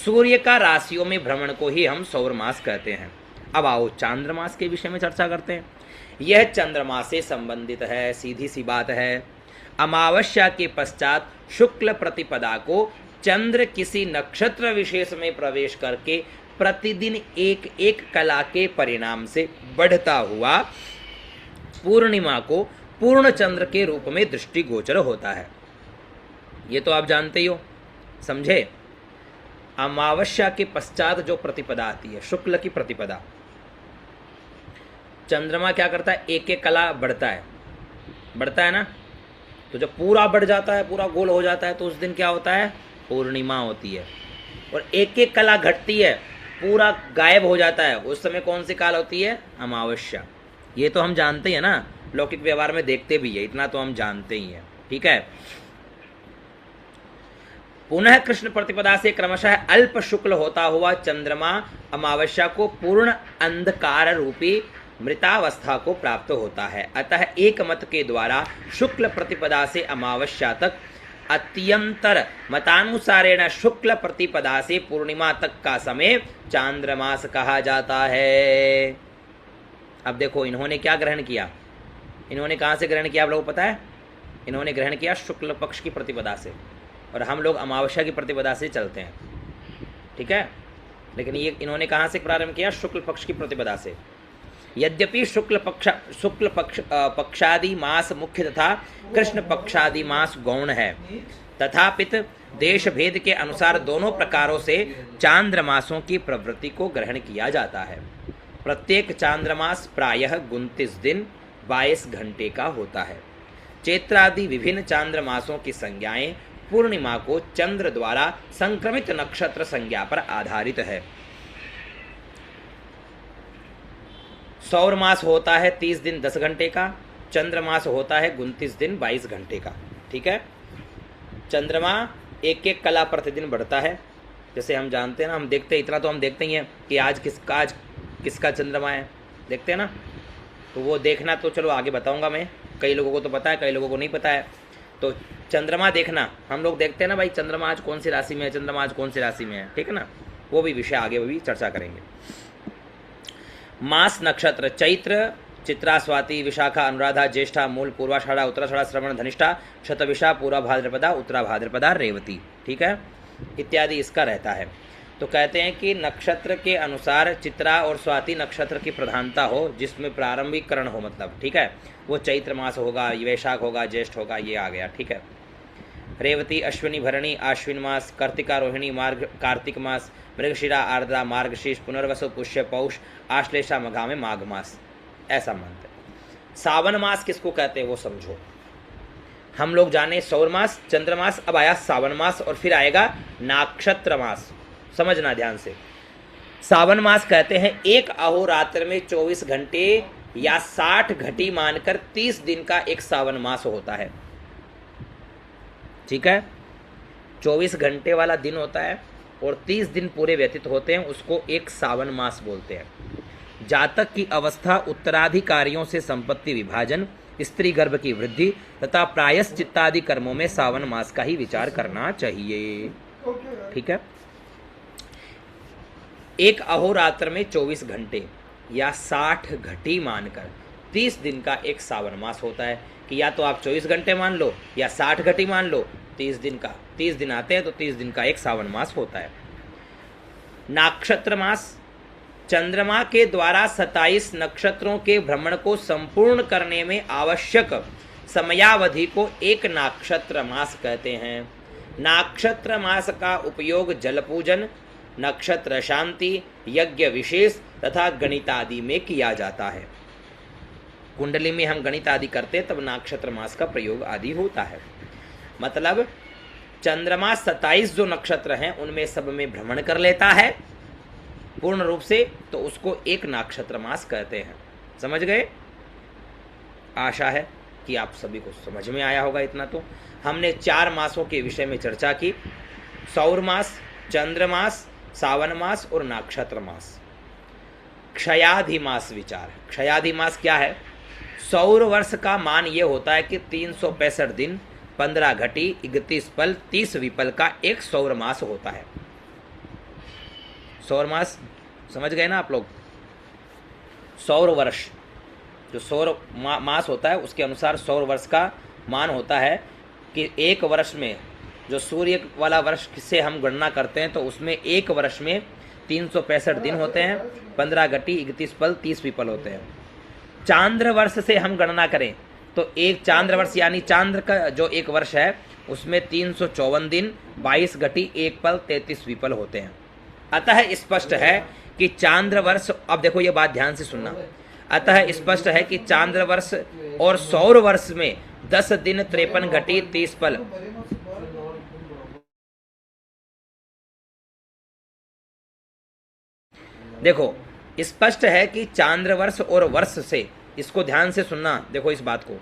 सूर्य का राशियों में भ्रमण को ही हम सौर मास कहते हैं। अब आओ चांद्रमास के विषय में चर्चा करते हैं। यह चंद्रमा से संबंधित है, सीधी सी बात है। अमावस्या के पश्चात शुक्ल प्रतिपदा को चंद्र किसी नक्षत्र विशेष में प्रवेश करके प्रतिदिन एक एक कला के परिणाम से बढ़ता हुआ पूर्णिमा को पूर्ण चंद्र के रूप में दृष्टिगोचर होता है। ये तो आप जानते ही हो, समझे? अमावस्या के पश्चात जो प्रतिपदा आती है, शुक्ल की प्रतिपदा, चंद्रमा क्या करता है? एक एक कला बढ़ता है, बढ़ता है ना। तो जब पूरा बढ़ जाता है, पूरा गोल हो जाता है, तो उस दिन क्या होता है? पूर्णिमा होती है। और एक एक कला घटती है, पूरा गायब हो जाता है, उस समय कौन सी काल होती है? अमावस्या। ये तो हम जानते हैं ना, लौकिक व्यवहार में देखते भी है, इतना तो हम जानते ही हैं। ठीक है। पुनः कृष्ण प्रतिपदा से क्रमशः अल्प शुक्ल होता हुआ चंद्रमा अमावस्या को पूर्ण अंधकार रूपी मृतावस्था को प्राप्त होता है। अतः एक मत के द्वारा शुक्ल प्रतिपदा से अमावस्या तक, अत्यंतर मतानुसारेण शुक्ल प्रतिपदा से पूर्णिमा तक का समय चांद्रमास कहा जाता है। अब देखो इन्होंने क्या ग्रहण किया, इन्होंने कहाँ से ग्रहण किया आप लोगों को पता है? इन्होंने ग्रहण किया शुक्ल पक्ष की प्रतिपदा से, और हम लोग अमावस्या की प्रतिपदा से चलते हैं। ठीक है, लेकिन ये इन्होंने कहाँ से प्रारंभ किया? शुक्ल पक्ष की प्रतिपदा से। यद्यपि शुक्ल पक्षादि मास मुख्य तथा कृष्ण पक्षादि मास गौण है, तथापित देश भेद के अनुसार दोनों प्रकारों से चांद्रमासों की प्रवृत्ति को ग्रहण किया जाता है। प्रत्येक चांद्रमास प्रायः 29 दिन 22 घंटे का होता है। चैत्रादि विभिन्न चांद्रमासों की संज्ञाएं पूर्णिमा को चंद्र द्वारा संक्रमित नक्षत्र संज्ञा पर आधारित है। सौर मास होता है 30 दिन 10 घंटे का, चंद्रमास होता है 29 दिन 22 घंटे का। ठीक है। चंद्रमा एक एक कला प्रतिदिन बढ़ता है, जैसे हम जानते हैं ना, हम देखते हैं, इतना तो हम देखते ही हैं कि आज किसका चंद्रमा है, देखते हैं ना। तो वो देखना तो चलो आगे बताऊंगा मैं, कई लोगों को तो पता है, कई लोगों को नहीं पता है। तो चंद्रमा देखना, हम लोग देखते हैं ना भाई, चंद्रमा आज कौन सी राशि में है, चंद्रमा आज कौन सी राशि में है, ठीक है ना। वो भी विषय आगे भी चर्चा करेंगे। मास नक्षत्र चैत्र, चित्रा, स्वाति, विशाखा, अनुराधा, ज्येष्ठा, मूल, पूर्वाषाढ़ा, उत्तराषाढ़ा, श्रवण, धनिष्ठा, शतभिषा, पूर्वा भाद्रपदा, उत्तरा भाद्रपदा, रेवती, ठीक है, इत्यादि इसका रहता है। तो कहते हैं कि नक्षत्र के अनुसार चित्रा और स्वाति नक्षत्र की प्रधानता हो, जिसमें प्रारंभिक करण हो, मतलब ठीक है, वो चैत्र मास होगा, वैशाख होगा, ज्येष्ठ होगा, ये आ गया। ठीक है। रेवती, अश्विनी, भरणी, आश्विन मास, कार्तिका, रोहिणी, मार्ग, कार्तिक मास, मृगशिरा, आर्द्रा, मार्गशीर्ष, पुनर्वसु, पुष्य, पौष, आश्लेषा, मघा में माघ मास, ऐसा मानते हैं। सावन मास किसको कहते हैं वो समझो। हम लोग जाने सौर मास, चंद्रमास, अब आया सावन मास, और फिर आएगा नक्षत्र मास। समझना ध्यान से। सावन मास कहते हैं एक अहोरात्र में 24 घंटे या 60 घटी मानकर 30 दिन का एक सावन मास होता है। ठीक है, 24 घंटे वाला दिन होता है और 30 दिन पूरे व्यतीत होते हैं उसको एक सावन मास बोलते हैं। जातक की अवस्था, उत्तराधिकारियों से संपत्ति विभाजन, स्त्री गर्भ की वृद्धि तथा प्रायश्चित्तादि कर्मों में सावन मास का ही विचार करना चाहिए। ठीक है। एक अहोरात्र में 24 घंटे या 60 घटी मानकर 30 दिन का एक सावन मास होता है कि या तो आप 24 घंटे मान लो या 60 घटी मान लो, 30 दिन का, 30 दिन आते हैं तो 30 दिन का एक सावन मास होता है। नक्षत्र मास, चंद्रमा के द्वारा 27 नक्षत्रों के भ्रमण को संपूर्ण करने में आवश्यक समयावधि को एक नक्षत्र मास कहते हैं। नक्षत्र मास का उपयोग जल पूजन, नक्षत्र शांति, यज्ञ विशेष तथा गणित आदि में किया जाता है। कुंडली में हम गणित आदि करते तब नक्षत्र मास का प्रयोग आदि होता है। मतलब चंद्रमा 27 जो नक्षत्र हैं उनमें सब में भ्रमण कर लेता है पूर्ण रूप से, तो उसको एक नक्षत्र मास कहते हैं। समझ गए? आशा है कि आप सभी को समझ में आया होगा। इतना तो हमने 4 मासों के विषय में चर्चा की, सौर मास, चंद्र मास, सावन मास और नक्षत्र मास। क्षयाधि मास विचार। क्षयाधि मास क्या है? सौर वर्ष का मान ये होता है कि 365 दिन, 15 घटी, 31 पल, 30 विपल का एक सौर मास होता है। सौर मास समझ गए ना आप लोग? सौर वर्ष जो सौर मास होता है उसके अनुसार सौर वर्ष का मान होता है कि एक वर्ष में जो सूर्य वाला वर्ष से हम गणना करते हैं तो उसमें एक वर्ष में 365 दिन होते हैं, 15 घटी, 31 पल, 30 विपल होते हैं। चांद्र वर्ष से हम गणना करें तो एक चांद्र वर्ष यानी चांद्र का जो एक वर्ष है उसमें 354 दिन, 22 घटी, 1 पल, 33 विपल होते हैं। अतः स्पष्ट है कि चांद्र वर्ष, अब देखो ये बात ध्यान से सुनना, अतः स्पष्ट है कि चांद्र वर्ष और सौर वर्ष में 10 दिन, 53 घटी, 30 पल, देखो स्पष्ट है कि चांद्र वर्ष और वर्ष से, इसको ध्यान से सुनना। देखो इस बात को,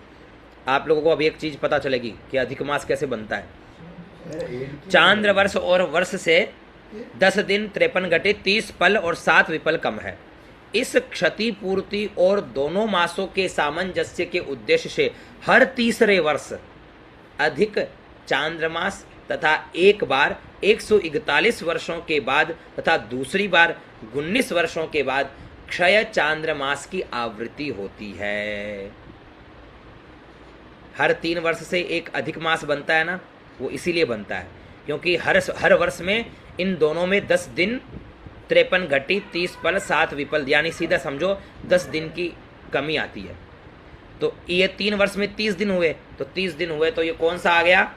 आप लोगों को अभी एक चीज पता चलेगी कि अधिक मास कैसे बनता है। चांद्र वर्ष और वर्ष से 10 दिन, 53 घटी, 30 पल और 7 विपल कम है। इस क्षतिपूर्ति और दोनों मासों के सामंजस्य के उद्देश्य से हर तीसरे वर्ष अधिक चांद्रमास तथा एक बार 141 वर्षों के बाद तथा दूसरी बार 19 वर्षों के बाद क्षय चांद्रमास की आवृत्ति होती है। हर 3 वर्ष से एक अधिक मास बनता है ना, वो इसीलिए बनता है क्योंकि हर वर्ष में इन दोनों में 10 दिन, 53 घटी, 30 पल, 7 विपल यानी सीधा समझो 10 दिन की कमी आती है। तो ये 3 वर्ष में 30 दिन हुए, तो 30 दिन हुए तो ये कौन सा आ गया?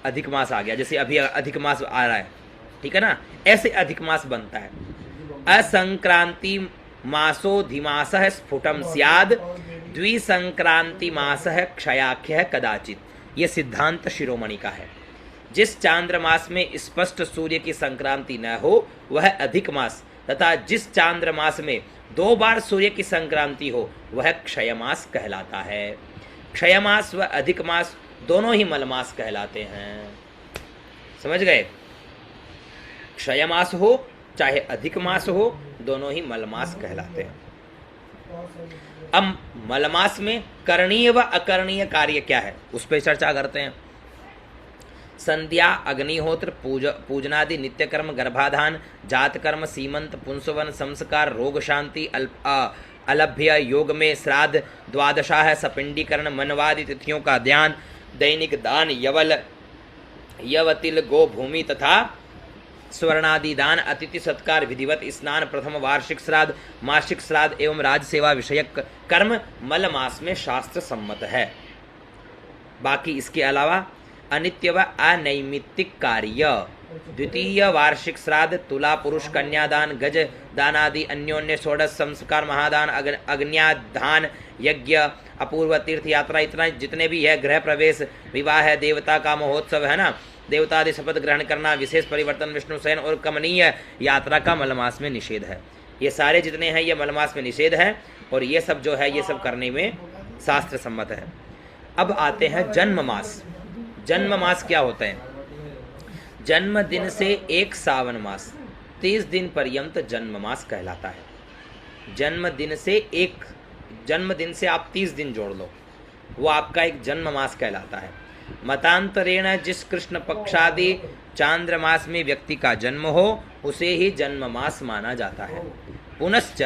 अधिक मास आ गया। जैसे अभी अधिक मास आ रहा है, ठीक है ना, ऐसे अधिक मास बनता है। असंक्रांति मासोधिमासः स्फुटम स्याद, द्विसंक्रांति मासः क्षयाख्यः कदाचित। ये सिद्धांत शिरोमणि का है। जिस चांद्र मास में स्पष्ट सूर्य की संक्रांति न हो वह अधिक मास, तथा जिस चांद्र मास में 2 बार सूर्य की संक्रांति हो वह क्षय मास कहलाता है। क्षय मास व अधिक मास दोनों ही मलमास कहलाते हैं। समझ गए? क्षय मास हो चाहे अधिक मास हो, दोनों ही मलमास कहलाते हैं। अब मलमास में करणीय व अकरणीय कार्य क्या है उस पर चर्चा करते हैं। संध्या, अग्निहोत्र, पूजनादि नित्य कर्म, गर्भाधान, जात कर्म, सीमंत, पुंसवन, संस्कार, रोग शांति, अलभ्य, योग में श्राद्ध, द्वादशाह, सपिंडीकरण, मनवादि तिथियों का ध्यान, दैनिक दान, यवतिल, गो भूमि तथा स्वर्णादि दान, अतिथि सत्कार, विधिवत स्नान, प्रथम वार्षिक श्राद्ध, मासिक श्राद्ध एवं राज सेवा विषयक कर्म मल मास में शास्त्र सम्मत है। बाकी इसके अलावा अनित्य व अनैमित्तिक कार्य, द्वितीय वार्षिक श्राद्ध, तुला पुरुष, कन्यादान, गज दानादि, अन्योन्य षोडश संस्कार, महादान, अग्न्याधान, यज्ञ, अपूर्व तीर्थ यात्रा, इतना जितने भी है, गृह प्रवेश, विवाह है, देवता का महोत्सव है ना, देवता आदि शपथ ग्रहण करना, विशेष परिवर्तन, विष्णु शयन और कमनीय यात्रा का मलमास में निषेध है। ये सारे जितने हैं ये मलमास में निषेध है और ये सब जो है ये सब करने में शास्त्र सम्मत है। अब आते हैं जन्म मास। जन्म मास क्या होते हैं? जन्म दिन से एक सावन मास 30 दिन पर्यंत जन्म मास कहलाता है। जन्म दिन से आप 30 दिन जोड़ लो, वो आपका एक जन्म मास कहलाता है। मतांतरेण जिस कृष्ण पक्षादि चांद्र मास में व्यक्ति का जन्म हो उसे ही जन्म मास माना जाता है। पुनश्च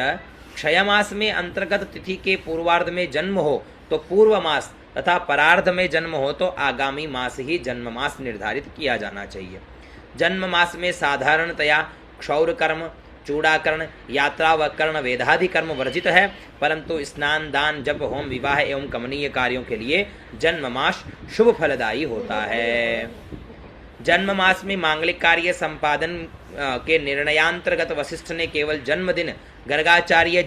क्षय मास में अंतर्गत तिथि के पूर्वार्ध में जन्म हो तो पूर्व मास तथा परार्ध में जन्म हो तो आगामी मास ही जन्म मास निर्धारित किया जाना चाहिए। जन्म मास में साधारणतया क्षौर कर्म, चूड़ाकरण, यात्रा व कर्ण वेदादि कर्म वर्जित है, परंतु स्नान, दान, जप, होम, विवाह एवं कमनीय कार्यों के लिए जन्म मास शुभ फलदायी होता है। जन्म मास में मांगलिक कार्य संपादन के निर्णयांतर्गत वशिष्ठ ने केवल जन्मदिन, गर्गाचार्य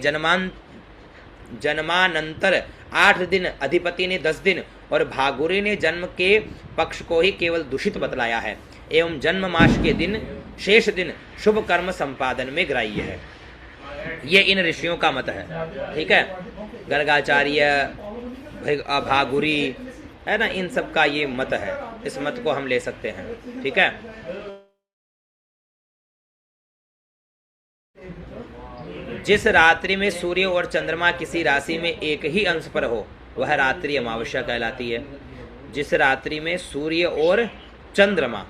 जन्मानंतर 8 दिन, अधिपति ने 10 दिन और भागुरी ने जन्म के पक्ष को ही केवल दूषित बतलाया है एवं जन्म मास के दिन शेष दिन शुभ कर्म संपादन में ग्राह्य है। ये इन ऋषियों का मत है। ठीक है, गर्गाचार्य, भागुरी है ना, इन सब का ये मत है। इस मत को हम ले सकते हैं। ठीक है, जिस रात्रि में सूर्य और चंद्रमा किसी राशि में एक ही अंश पर हो वह रात्रि अमावस्या कहलाती है। जिस रात्रि में सूर्य और चंद्रमा,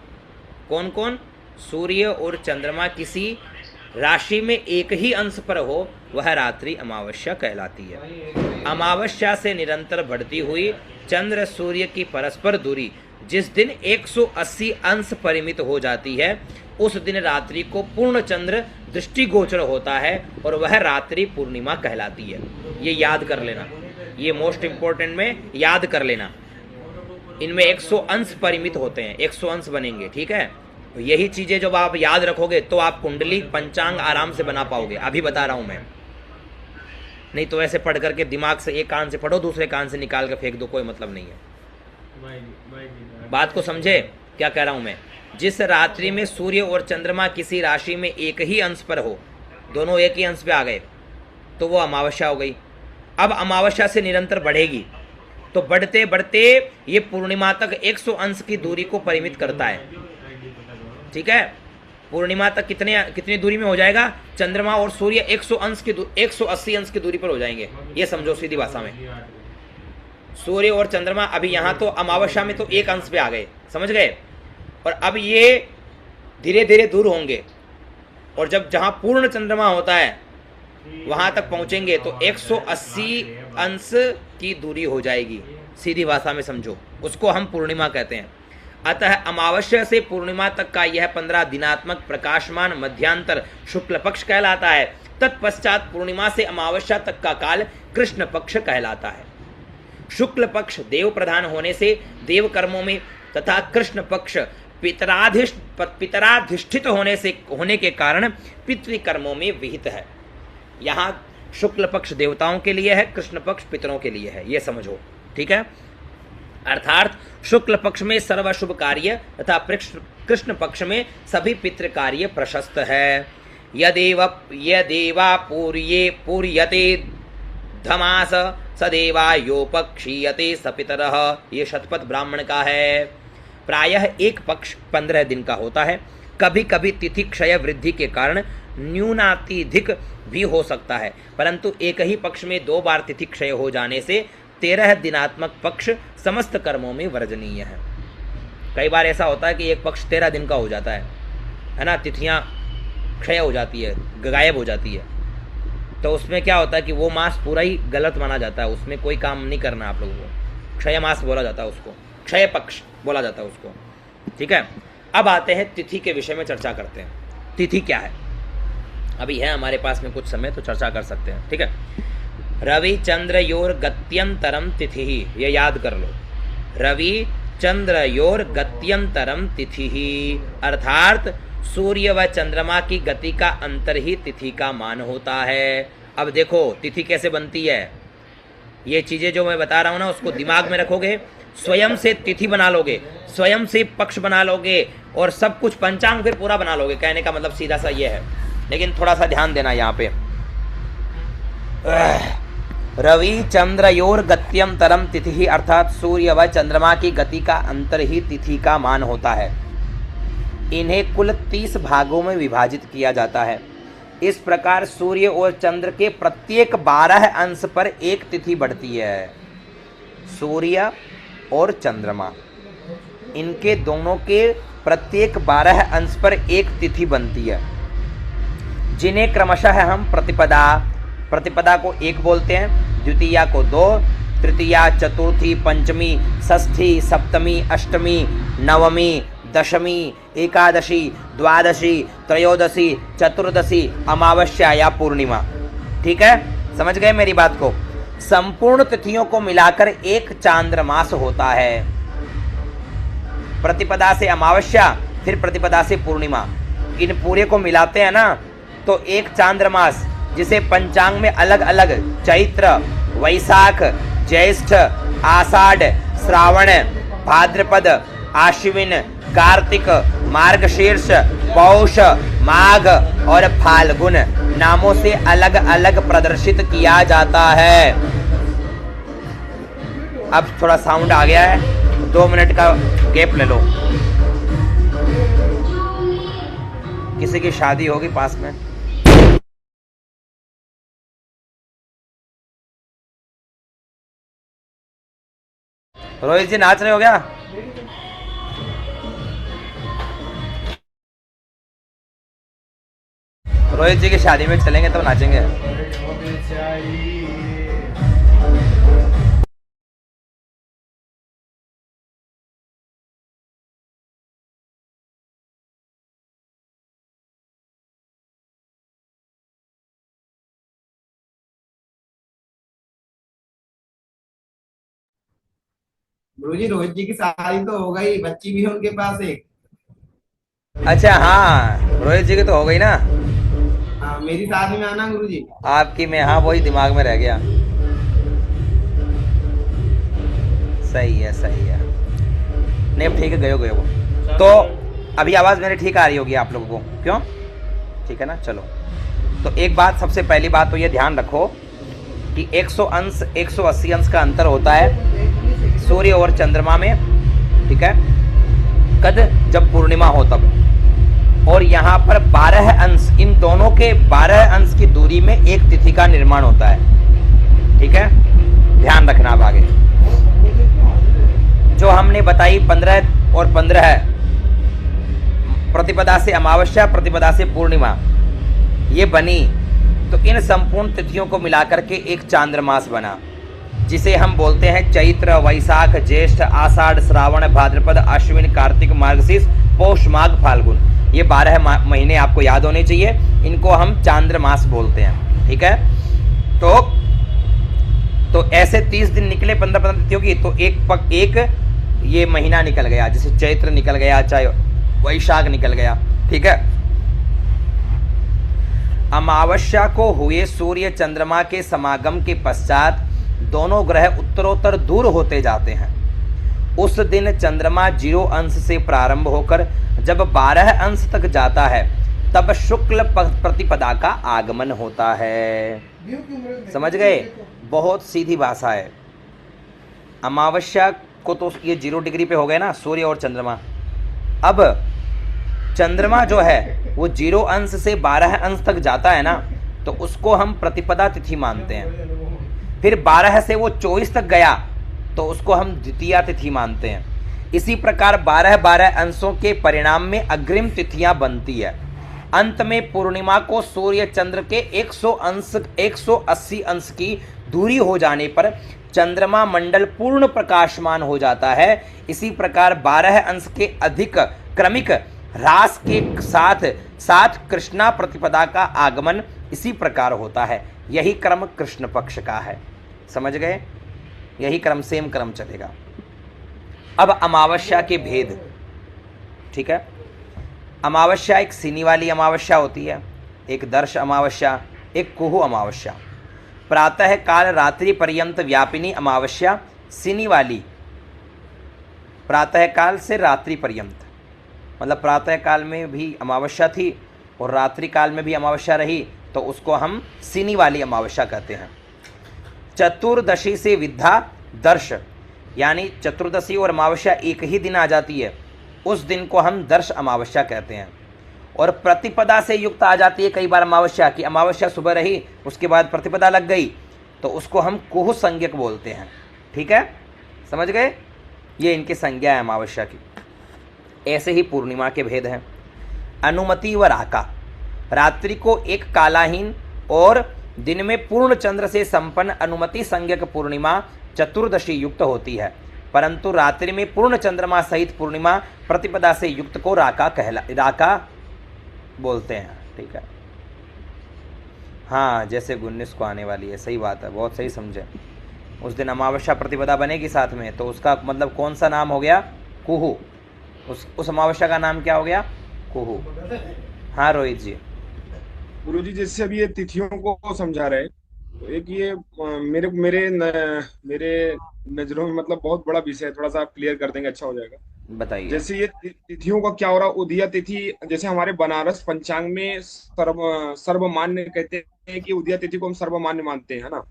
कौन कौन, सूर्य और चंद्रमा किसी राशि में एक ही अंश पर हो वह रात्रि अमावस्या कहलाती है। अमावस्या से निरंतर बढ़ती हुई चंद्र सूर्य की परस्पर दूरी जिस दिन 180 अंश परिमित हो जाती है उस दिन रात्रि को पूर्ण चंद्र दृष्टिगोचर होता है और वह रात्रि पूर्णिमा कहलाती है। ये याद कर लेना, ये मोस्ट इंपोर्टेंट में याद कर लेना। इनमें 100 अंश परिमित होते हैं, 100 अंश बनेंगे। ठीक है, यही चीजें जब आप याद रखोगे तो आप कुंडली पंचांग आराम से बना पाओगे। अभी बता रहा हूं मैं, नहीं तो ऐसे पढ़ करके दिमाग से एक कान से पढ़ो दूसरे कान से निकाल के फेंक दो, कोई मतलब नहीं है। बात को समझे क्या कह रहा हूं मैं। जिस रात्रि में सूर्य और चंद्रमा किसी राशि में एक ही अंश पर हो, दोनों एक ही अंश पे आ गए तो वो अमावस्या हो गई। अब अमावस्या से निरंतर बढ़ेगी तो बढ़ते बढ़ते ये पूर्णिमा तक 100 अंश की दूरी को परिमित करता है। ठीक है, पूर्णिमा तक कितनी दूरी में हो जाएगा, चंद्रमा और सूर्य 180 अंश की दूरी पर हो जाएंगे। ये समझो सीधी भाषा में, सूर्य और चंद्रमा अभी यहां तो अमावस्या में तो एक अंश पे आ गए, समझ गए, और अब ये धीरे धीरे दूर होंगे और जब जहां पूर्ण चंद्रमा होता है वहां तक पहुंचेंगे तो 180 अंश की दूरी हो जाएगी। सीधी भाषा में समझो, उसको हम पूर्णिमा कहते हैं। अतः अमावस्या से पूर्णिमा तक का यह 15 दिनात्मक प्रकाशमान मध्यांतर शुक्ल पक्ष कहलाता है। तत्पश्चात पूर्णिमा से अमावस्या तक का काल कृष्ण पक्ष कहलाता है। शुक्ल पक्ष देव प्रधान होने से देव कर्मों में तथा कृष्ण पक्ष पितराधिष्ठित होने के कारण पितृकर्मों में विहित है। यहाँ शुक्ल पक्ष देवताओं के लिए है, कृष्ण पक्ष पितरों के लिए है, ये समझो। ठीक है, अर्थात शुक्ल पक्ष में सर्व शुभ कार्य तथा कृष्ण पक्ष में सभी पितृ कार्य प्रशस्त है। यदेवा पूर्यते धमास सदेवा योपक्षीयते सपितरः, ये शतपथ ब्राह्मण का है। प्रायः एक पक्ष 15 दिन का होता है। कभी कभी तिथि क्षय वृद्धि के कारण न्यूनातिधिक भी हो सकता है, परंतु एक ही पक्ष में 2 बार तिथि क्षय हो जाने से 13 दिनात्मक पक्ष समस्त कर्मों में वर्जनीय है। कई बार ऐसा होता है कि एक पक्ष 13 दिन का हो जाता है ना, तिथियां क्षय हो जाती है, गायब हो जाती है, तो उसमें क्या होता है कि वो मास पूरा ही गलत माना जाता है, उसमें कोई काम नहीं करना आप लोगों को। क्षय मास बोला जाता है उसको, क्षय पक्ष बोला जाता है उसको। ठीक है, अब आते हैं तिथि के विषय में चर्चा करते हैं। तिथि क्या है, अभी है हमारे पास में कुछ समय तो चर्चा कर सकते हैं। ठीक है, रवि चंद्र योर गत्यंतरम तिथि, ये याद कर लो, रवि चंद्र योर गत्यंतरम तिथि, अर्थात सूर्य व चंद्रमा की गति का अंतर ही तिथि का मान होता है। अब देखो तिथि कैसे बनती है, ये चीजें जो मैं बता रहा हूं ना उसको दिमाग में रखोगे, स्वयं से तिथि बना लोगे, स्वयं से पक्ष बना लोगे और सब कुछ पंचांग फिर पूरा बना लोगे। कहने का मतलब सीधा सा ये है, लेकिन थोड़ा सा ध्यान देना यहाँ पे। रवि चंद्र योर गत्यम तरम तिथि, अर्थात सूर्य व चंद्रमा की गति का अंतर ही तिथि का मान होता है। इन्हें कुल 30 भागों में विभाजित किया जाता है। इस प्रकार सूर्य और चंद्र के प्रत्येक 12 अंश पर एक तिथि बढ़ती है। सूर्य और चंद्रमा, इनके दोनों के प्रत्येक 12 अंश पर एक तिथि बनती है, जिन्हें क्रमशः हम प्रतिपदा को 1 बोलते हैं, द्वितीया को 2, तृतीया, चतुर्थी, पंचमी, षष्ठी, सप्तमी, अष्टमी, नवमी, दशमी, एकादशी, द्वादशी, त्रयोदशी, चतुर्दशी, अमावस्या या पूर्णिमा। ठीक है, समझ गए मेरी बात को। संपूर्ण तिथियों को मिलाकर एक चांद्रमास होता है। प्रतिपदा से अमावस्या, फिर प्रतिपदा से पूर्णिमा, इन पूरे को मिलाते हैं ना तो एक चांद्रमास, जिसे पंचांग में अलग अलग चैत्र, वैशाख, ज्येष्ठ, आषाढ़, श्रावण, भाद्रपद, आश्विन, कार्तिक, मार्गशीर्ष, पौष, माघ और फाल्गुन नामों से अलग अलग प्रदर्शित किया जाता है। अब थोड़ा साउंड आ गया है, 2 मिनट का गैप ले लो। किसी की शादी होगी पास में। रोहित जी नाच रहे हो क्या? रोहित जी की शादी में चलेंगे तो नाचेंगे। गुरुजी रोहित जी की शादी तो हो गई, बच्ची भी है उनके पास एक। अच्छा हाँ, रोहित जी की तो हो गई ना। हाँ, मेरी शादी में आना गुरुजी। आपकी में, हाँ वही दिमाग में रह गया। सही है सही है। नहीं ठीक है, गयो वो तो अभी आवाज़ मेरी ठीक आ रही होगी आप लोगों को, क्यों? ठीक है ना, चलो। तो एक बात, सबसे पहली बात तो ये ध्यान रखो कि 100 अंश 180 अंश का अंतर होता है सूर्य और चंद्रमा में। ठीक है, कद जब पूर्णिमा हो तब। और यहाँ पर 12 अंश, इन दोनों के 12 अंश की दूरी में एक तिथि का निर्माण होता है। ठीक है, ध्यान रखना अब आगे जो हमने बताई 15 और 15 है, प्रतिपदा से अमावस्या, प्रतिपदा से पूर्णिमा ये बनी, तो इन संपूर्ण तिथियों को मिलाकर के एक चांद्रमास बना, जिसे हम बोलते हैं चैत्र, वैशाख, ज्येष्ठ, आषाढ़, श्रावण, भाद्रपद, अश्विन, कार्तिक, मार्गशीर्ष, पौष, माघ, फाल्गुन। ये 12 महीने आपको याद होने चाहिए, इनको हम चांद्रमास बोलते हैं। ठीक है, तो ऐसे 30 दिन निकले 15 तिथियों की, तो एक ये महीना निकल गया, जैसे चैत्र निकल गया, चाहे वैशाख निकल गया। ठीक है, अमावस्या को हुए सूर्य चंद्रमा के समागम के पश्चात दोनों ग्रह उत्तरोत्तर दूर होते जाते हैं। उस दिन चंद्रमा 0 अंश से प्रारंभ होकर जब 12 अंश तक जाता है, तब शुक्ल प्रतिपदा का आगमन होता है। समझ गए? बहुत सीधी भाषा है। अमावस्या को तो ये 0 डिग्री पे हो गए ना, सूर्य और चंद्रमा। अब चंद्रमा जो है वो 0 अंश से 12 अंश तक जाता है ना, तो उसको हम प्रतिपदा तिथि मानते हैं। फिर 12 से वो 24 तक गया तो उसको हम द्वितीया तिथि मानते हैं। इसी प्रकार 12 अंशों के परिणाम में अग्रिम तिथियां बनती है। अंत में पूर्णिमा को सूर्य चंद्र के 180 अंश की दूरी हो जाने पर चंद्रमा मंडल पूर्ण प्रकाशमान हो जाता है। इसी प्रकार 12 अंश के अधिक क्रमिक ह्रास के साथ साथ कृष्णा प्रतिपदा का आगमन इसी प्रकार होता है। यही क्रम कृष्ण पक्ष का है। समझ गए? यही क्रम, सेम क्रम चलेगा। अब अमावस्या के भेद। ठीक है, अमावस्या एक सिनी वाली अमावस्या होती है, एक दर्श अमावस्या, एक कुहू अमावस्या। प्रातः काल रात्रि पर्यंत व्यापिनी अमावस्या सिनी वाली, प्रातः काल से रात्रि पर्यंत, मतलब प्रातः काल में भी अमावस्या थी और रात्रि काल में भी अमावस्या रही, तो उसको हम सिनी वाली अमावस्या कहते हैं। चतुर्दशी से विद्या दर्श, यानी चतुर्दशी और अमावस्या एक ही दिन आ जाती है, उस दिन को हम दर्श अमावस्या कहते हैं। और प्रतिपदा से युक्त आ जाती है कई बार अमावस्या की, अमावस्या सुबह रही उसके बाद प्रतिपदा लग गई तो उसको हम कुहू संज्ञक बोलते हैं। ठीक है, समझ गए? ये इनकी संज्ञा है अमावस्या की। ऐसे ही पूर्णिमा के भेद हैं। अनुमति व राका, रात्रि को एक कालाहीन और दिन में पूर्ण चंद्र से संपन्न अनुमति संज्ञक पूर्णिमा चतुर्दशी युक्त होती है, परंतु रात्रि में पूर्ण चंद्रमा सहित पूर्णिमा प्रतिपदा से युक्त को राका बोलते हैं। ठीक है, हाँ, जैसे 19 को आने वाली है, सही बात है, बहुत सही समझे। उस दिन अमावस्या प्रतिपदा बनेगी साथ में, तो उसका मतलब कौन सा नाम हो गया? कुहू। उस अमावस्या का नाम क्या हो गया? कुहू। हाँ रोहित जी। गुरुजी जैसे अभी ये तिथियों को समझा रहे हैं, तो एक ये मेरे नजरों में मतलब बहुत बड़ा विषय है, थोड़ा सा आप क्लियर कर देंगे अच्छा हो जाएगा। बताइए। जैसे ये तिथियों का क्या हो रहा है, उदया तिथि, जैसे हमारे बनारस पंचांग में सर्वमान्य कहते हैं कि उदया तिथि को हम सर्वमान्य मानते हैं, है ना,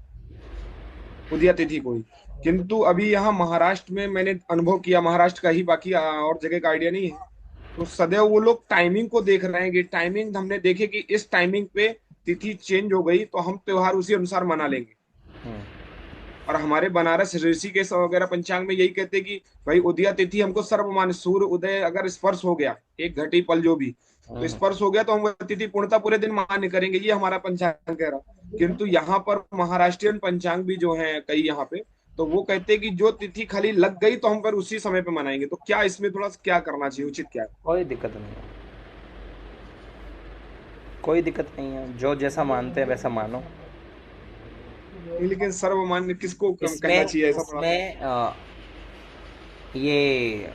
उदया तिथि को ही। किंतु अभी यहाँ महाराष्ट्र में मैंने अनुभव किया, महाराष्ट्र का ही, बाकी और जगह का आइडिया नहीं है, तो सदैव वो लोग टाइमिंग को देख रहे हैं कि टाइमिंग हमने देखे कि इस टाइमिंग पे तिथि चेंज हो गई तो हम त्योहार उसी अनुसार मना लेंगे। और हमारे बनारस ऋषिकेश वगैरह पंचांग में यही कहते हैं कि भाई उदया तिथि हमको सर्वमान्य, सूर्य उदय अगर स्पर्श हो गया, एक घटी पल जो भी तो स्पर्श हो गया तो हम वह तिथि पूर्णता पूरे दिन मान्य करेंगे, ये हमारा पंचांग कह रहा। किंतु यहाँ पर महाराष्ट्रियन पंचांग भी जो है कई यहाँ पे, तो वो कहते हैं कि जो तिथि खाली लग गई तो हम फिर उसी समय पे मनाएंगे। तो क्या इसमें थोड़ा सा क्या करना चाहिए, उचित क्या है? कोई दिक्कत नहीं है, कोई दिक्कत नहीं है, जो जैसा मानते हैं वैसा मानो। लेकिन सर्वमान्य किसको कहना इसमें चाहिए ऐसा? इसमें ये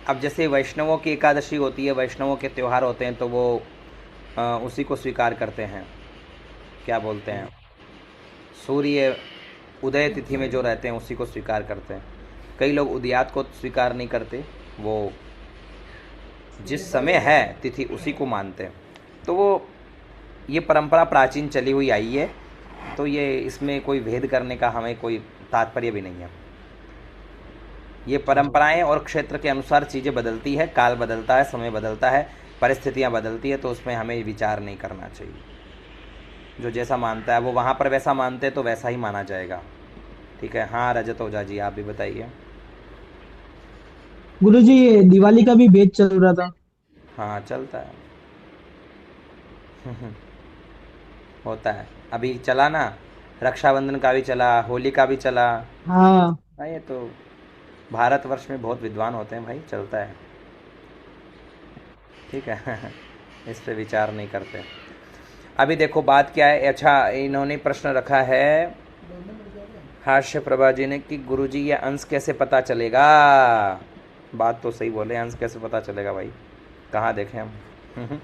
अब जैसे वैष्णवों की एकादशी होती है, वैष्णवों के त्यौहार होते हैं, तो वो उसी को स्वीकार करते हैं, क्या बोलते हैं, सूर्य उदय तिथि में जो रहते हैं उसी को स्वीकार करते हैं। कई लोग उदयात को स्वीकार नहीं करते, वो जिस समय है तिथि उसी को मानते हैं। तो वो ये परंपरा प्राचीन चली हुई आई है, तो ये इसमें कोई भेद करने का हमें कोई तात्पर्य भी नहीं है। ये परंपराएं और क्षेत्र के अनुसार चीज़ें बदलती है, काल बदलता है, समय बदलता है, परिस्थितियां बदलती है, तो उसमें हमें विचार नहीं करना चाहिए। जो जैसा मानता है वो वहाँ पर वैसा मानते तो वैसा ही माना जाएगा। ठीक है, हाँ रजत ओझा जी आप भी बताइए। गुरुजी ये दिवाली का भी भेद चल रहा था। हाँ चलता है होता है, अभी चला ना, रक्षाबंधन का भी चला, होली का भी चला। हाँ हाँ ये तो भारतवर्ष में बहुत विद्वान होते हैं भाई, चलता है। ठीक है इस पे विचार नहीं करते। अभी देखो बात क्या है। अच्छा, इन्होंने प्रश्न रखा है हास्य प्रभा जी ने कि गुरुजी ये अंश कैसे पता चलेगा। बात तो सही बोले, अंश कैसे पता चलेगा भाई, कहाँ देखें हम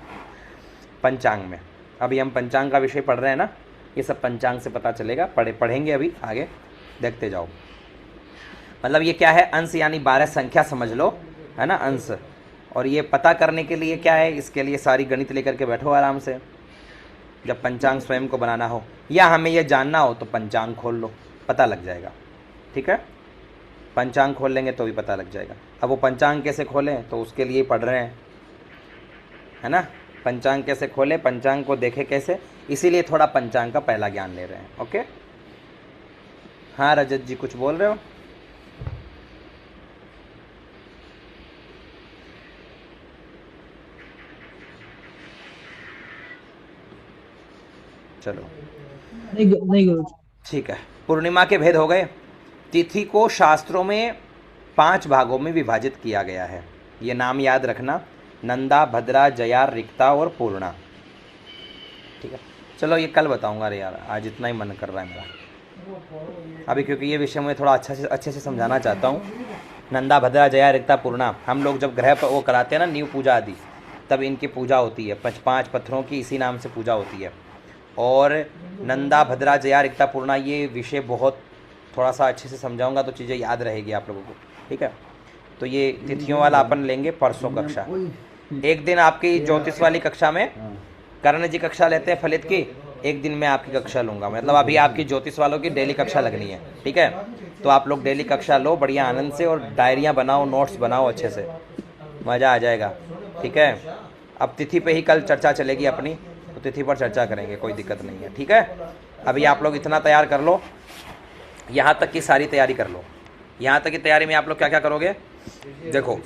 पंचांग में। अभी हम पंचांग का विषय पढ़ रहे हैं ना, ये सब पंचांग से पता चलेगा, पढ़ेंगे अभी आगे, देखते जाओ। मतलब ये क्या है, अंश यानी 12 संख्या समझ लो, है ना, अंश। और ये पता करने के लिए क्या है, इसके लिए सारी गणित लेकर के बैठो आराम से। जब पंचांग स्वयं को बनाना हो या हमें ये जानना हो तो पंचांग खोल लो, पता लग जाएगा। ठीक है, पंचांग खोल लेंगे तो भी पता लग जाएगा। अब वो पंचांग कैसे खोलें, तो उसके लिए पढ़ रहे हैं, है ना। पंचांग कैसे खोले, पंचांग को देखे कैसे, इसीलिए थोड़ा पंचांग का पहला ज्ञान ले रहे हैं। ओके, हाँ रजत जी कुछ बोल रहे हो? चलो नहीं गुरुजी। ठीक है, पूर्णिमा के भेद हो गए। तिथि को शास्त्रों में 5 भागों में विभाजित किया गया है, ये नाम याद रखना, नंदा, भद्रा, जया, रिक्ता और पूर्णा। ठीक है, चलो ये कल बताऊंगा। अरे यार आज इतना ही मन कर रहा है मेरा अभी, क्योंकि ये विषय मैं थोड़ा अच्छे से समझाना चाहता हूँ। नंदा, भद्रा, जया, रिक्ता, पूर्णा, हम लोग जब ग्रह पर वो कराते हैं ना, नींव पूजा आदि, तब इनकी पूजा होती है। 5 पत्थरों की इसी नाम से पूजा होती है। और नंदा, भद्रा, जया, रिक्ता, पूर्णा, ये विषय बहुत थोड़ा सा अच्छे से समझाऊंगा तो चीज़ें याद रहेगी आप लोगों को। ठीक है, तो ये तिथियों वाला अपन लेंगे परसों कक्षा। एक दिन आपकी ज्योतिष वाली कक्षा में कर्ण जी कक्षा लेते हैं फलित की, एक दिन मैं आपकी कक्षा लूँगा। मतलब अभी आपकी ज्योतिष वालों की डेली कक्षा लगनी है। ठीक है, तो आप लोग डेली कक्षा लो बढ़िया आनंद से, और डायरियाँ बनाओ, नोट्स बनाओ अच्छे से। मज़ा आ जाएगा। ठीक है, अब तिथि पे ही कल चर्चा चलेगी अपनी, तो तिथि पर चर्चा करेंगे, कोई दिक्कत नहीं है। ठीक है, अभी आप लोग इतना तैयार कर लो, यहाँ तक की सारी तैयारी कर लो। यहाँ तक की तैयारी में आप लोग क्या क्या करोगे, देखो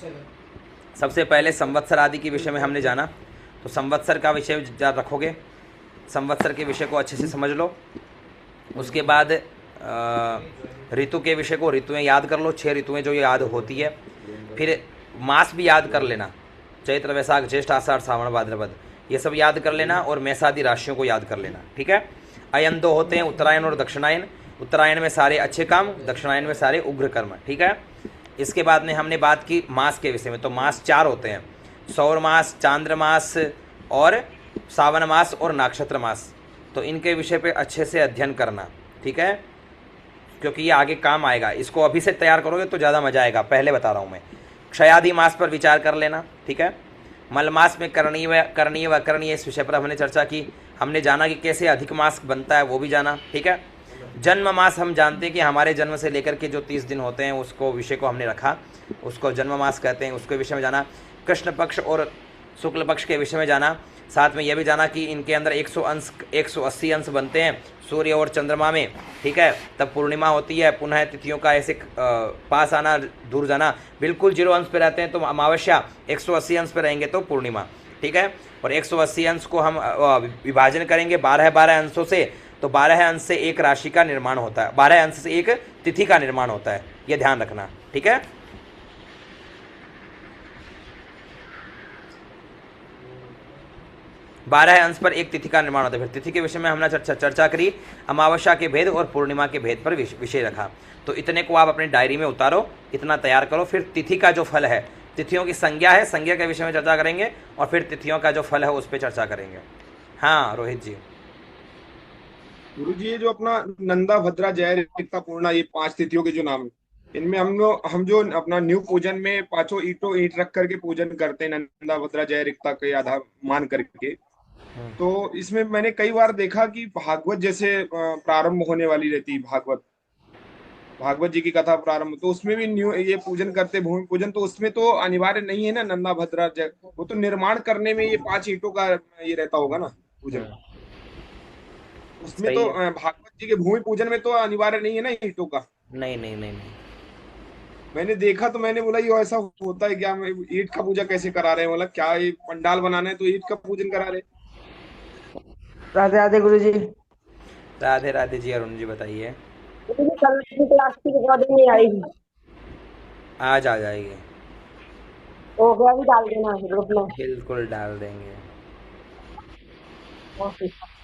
सबसे पहले संवत्सर आदि के विषय में हमने जाना, तो संवत्सर का विषय रखोगे, संवत्सर के विषय को अच्छे से समझ लो। उसके बाद ऋतु के विषय को, ऋतुएं याद कर लो, 6 ऋतुएं जो याद होती है। फिर मास भी याद कर लेना, चैत्र वैशाख ज्येष्ठ आषाढ़ सावन भाद्रपद, ये सब याद कर लेना, और मेषादि राशियों को याद कर लेना। ठीक है, अयन 2 होते हैं, उत्तरायण और दक्षिणायन। उत्तरायण में सारे अच्छे काम, दक्षिणायन में सारे उग्र कर्म। ठीक है, इसके बाद में हमने बात की मास के विषय में, तो मास 4 होते हैं, सौर मास, चांद्र मास और सावन मास और नक्षत्र मास। तो इनके विषय पे अच्छे से अध्ययन करना। ठीक है, क्योंकि ये आगे काम आएगा, इसको अभी से तैयार करोगे तो ज़्यादा मजा आएगा, पहले बता रहा हूँ मैं। क्षयादि मास पर विचार कर लेना। ठीक है, मल मास में करणीय व अकरणीय, इस विषय पर हमने चर्चा की, हमने जाना कि कैसे अधिक मास बनता है, वो भी जाना। ठीक है, जन्म मास हम जानते हैं कि हमारे जन्म से लेकर के जो 30 दिन होते हैं, उसको विषय को हमने रखा, उसको जन्म मास कहते हैं, उसके विषय में जाना। कृष्ण पक्ष और शुक्ल पक्ष के विषय में जाना। साथ में यह भी जाना कि इनके अंदर 180 अंश बनते हैं सूर्य और चंद्रमा में। ठीक है, तब पूर्णिमा होती है, पुनः तिथियों का ऐसे पास आना, दूर जाना। बिल्कुल 0 अंश पे रहते हैं तो अमावस्या, 180 अंश पे रहेंगे तो पूर्णिमा। ठीक है, और 180 अंश को हम विभाजन करेंगे 12 अंशों से, तो 12 अंश से एक राशि का निर्माण होता है, 12 अंश से एक तिथि का निर्माण होता है, ये ध्यान रखना। ठीक है, 12 अंश पर एक तिथि का निर्माण होता है। फिर तिथि के विषय में हमने चर्चा करी, अमावस्या के भेद और पूर्णिमा के भेद पर विषय रखा। तो इतने को आप अपनी डायरी में उतारो, इतना तैयार करो। फिर तिथि का जो फल है, तिथियों की संज्ञा है, संज्ञा के विषय में चर्चा करेंगे, और फिर तिथियों का जो फल है उस पर चर्चा करेंगे। हाँ रोहित जी। गुरु जी, ये जो अपना नंदा भद्रा जय ऋक्ता पूर्णा, ये 5 तिथियों के जो नाम है, इनमें हम जो अपना न्यू पूजन में 5 ईंट रख करके पूजन करते हैं, नंदा भद्रा जय ऋक्ता के आधार मान करके, तो इसमें मैंने कई बार देखा कि भागवत जैसे प्रारंभ होने वाली रहती है, भागवत जी की कथा प्रारंभ, तो उसमें भी न्यू ये पूजन करते, भूमि पूजन, तो उसमें तो अनिवार्य नहीं है ना नंदा भद्रा जय, वो तो निर्माण करने में ये 5 ईंटों का ये रहता होगा ना पूजन, उसमें तो भागवत जी के भूमि पूजन में तो अनिवार्य नहीं है ना ईंटों का। नहीं नहीं नहीं नहीं, मैंने देखा तो मैंने बोला ये ऐसा होता है क्या, ईंट का पूजा कैसे करा रहे हैं, मतलब क्या ये पंडाल बनाना है तो ईंट का पूजन करा रहे। राधे राधे गुरु जी। राधे राधे जी। अरुण जी बताइए। कल की क्लास की रिकॉर्डिंग नहीं आएगी, आज आ जाएगी, तो क्या भी डाल देना ग्रुप में। बिल्कुल डाल देंगे।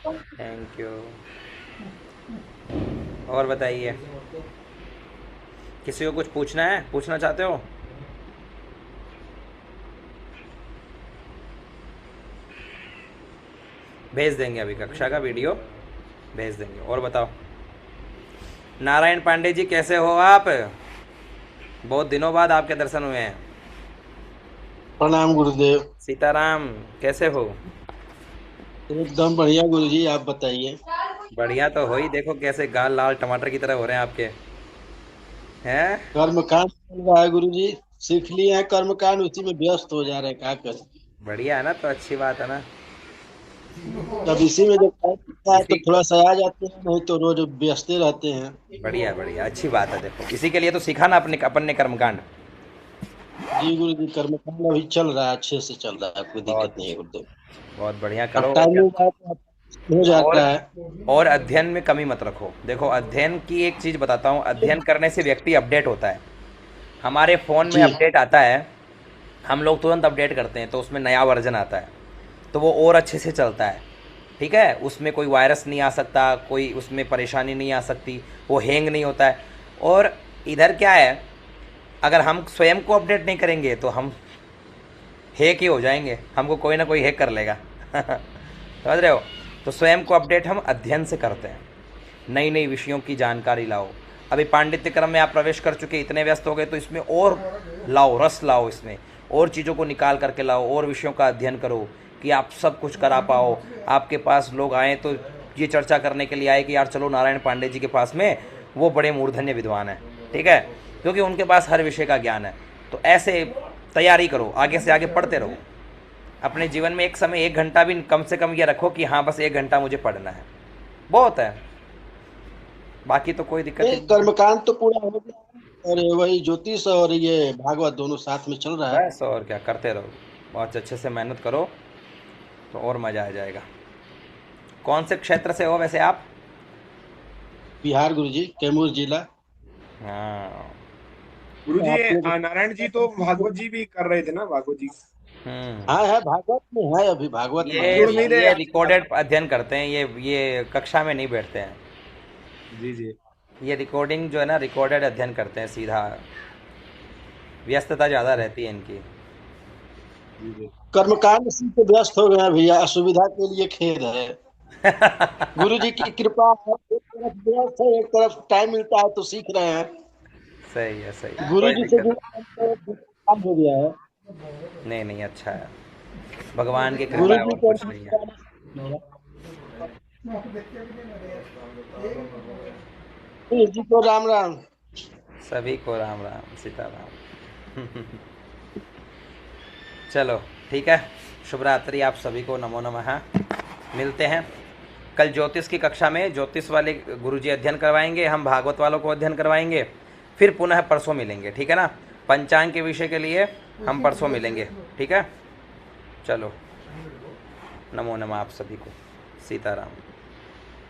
Thank you. और बताइए, किसी को कुछ पूछना है, पूछना चाहते हो? भेज देंगे, अभी कक्षा का वीडियो भेज देंगे। और बताओ, नारायण पांडे जी कैसे हो आप? बहुत दिनों बाद आपके दर्शन हुए हैं। प्रणाम गुरुदेव। सीताराम, कैसे हो? एकदम बढ़िया गुरु जी, आप बताइए। बढ़िया तो हो ही, देखो कैसे गाल लाल टमाटर की तरह हो रहे हैं आपके, हैं? कर्मकांड चल रहा है गुरु जी, सीख लिए हैं कर्मकांड, उसी में व्यस्त हो जा रहे हैं, क्या करें। बढ़िया है ना, तो अच्छी बात है ना। तब इसी में जब टाइम मिलता है तो थोड़ा सा आ जाते हैं, नहीं तो रोज व्यस्ते रहते हैं। बढ़िया बढ़िया, अच्छी बात है। देखो इसी के लिए तो सीखा ना अपन ने कर्मकांड। जी गुरु जी, कर्मकांड अभी चल रहा है, अच्छे से चल रहा है, कोई दिक्कत नहीं है गुरुदेव। बहुत बढ़िया, अब करो। टाइम मिल जाए तो हो जाता है। और अध्ययन में कमी मत रखो। देखो अध्ययन की एक चीज बताता हूँ, अध्ययन करने से व्यक्ति अपडेट होता है। हमारे फोन में जी। अपडेट आता है, हम लोग तुरंत अपडेट करते हैं, तो उसमें नया वर्जन आता है, तो वो और अच्छे से चलता है। ठीक है, उसमें कोई वायरस नहीं आ सकता, कोई उसमें परेशानी नहीं आ सकती, वो हैंग नहीं होता है। और इधर क्या है, अगर हम स्वयं को अपडेट नहीं करेंगे तो हम हैक ही हो जाएंगे, हमको कोई ना कोई हैक कर लेगा। समझ रहे हो? तो स्वयं को अपडेट हम अध्ययन से करते हैं, नई नई विषयों की जानकारी लाओ। अभी पांडित्य क्रम में आप प्रवेश कर चुके, इतने व्यस्त हो गए, तो इसमें और लाओ, रस लाओ, इसमें और चीज़ों को निकाल करके लाओ, और विषयों का अध्ययन करो कि आप सब कुछ करा पाओ। आपके पास लोग आए तो ये चर्चा करने के लिए आए कि यार चलो नारायण पांडे जी के पास में, वो बड़े मूर्धन्य विद्वान हैं। ठीक है, क्योंकि उनके पास हर विषय का ज्ञान है। तो ऐसे तैयारी करो, आगे से आगे पढ़ते रहो। अपने जीवन में एक समय 1 घंटा भी कम से कम ये रखो कि हाँ बस 1 घंटा मुझे पढ़ना है, बहुत है, बाकी तो कोई दिक्कत नहीं, नहीं। कर्मकांड तो पूरा हो गया और वही ज्योतिष और ये भागवत दोनों साथ में चल रहा है। बस और क्या, करते रहो, बहुत अच्छे से मेहनत करो तो और मज़ा आ जाएगा। कौन से क्षेत्र से हो वैसे आप? बिहार गुरुजी, कैमूर जिला। हाँ। गुरुजी आपने नारायण जी तो भागवत जी भी कर रहे थे ना, भागवत जी। हम्म। है भागवत में है, अभी भागवत में ये जुड़ नहीं रहे ये आप। रिकॉर्डेड अध्ययन करते हैं, ये कक्षा में नहीं बैठते हैं। जी जी ये रिकॉर्डिंग जो है ना, रिकॉर्डेड अध्ययन करते हैं सीधा, व्यस्तता ज़्यादा रहती है इनकी। जी जी। कर्मकांड इसी से व्यस्त हो गए हैं भैया, असुविधा के लिए खेद है। गुरुजी की कृपा है, एक तरफ व्यस्त है, एक तरफ टाइम मिलता है तो सीख रहे हैं। सही है, सही है, कोई गुरुजी से दिक्कत जुड़ा काम हो गया है। नहीं। नहीं, अच्छा है, भगवान की कृपा है गुरुजी और को कुछ नहीं है। जी को राम राम। सभी को राम राम, सीताराम। चलो ठीक है, शुभ रात्रि आप सभी को, नमो नमः। मिलते हैं कल ज्योतिष की कक्षा में। ज्योतिष वाले गुरुजी अध्ययन करवाएंगे, हम भागवत वालों को अध्ययन करवाएंगे, फिर पुनः परसों मिलेंगे, ठीक है ना। पंचांग के विषय के लिए हम परसों मिलेंगे, ठीक है। चलो, नमो नमः आप सभी को, सीताराम।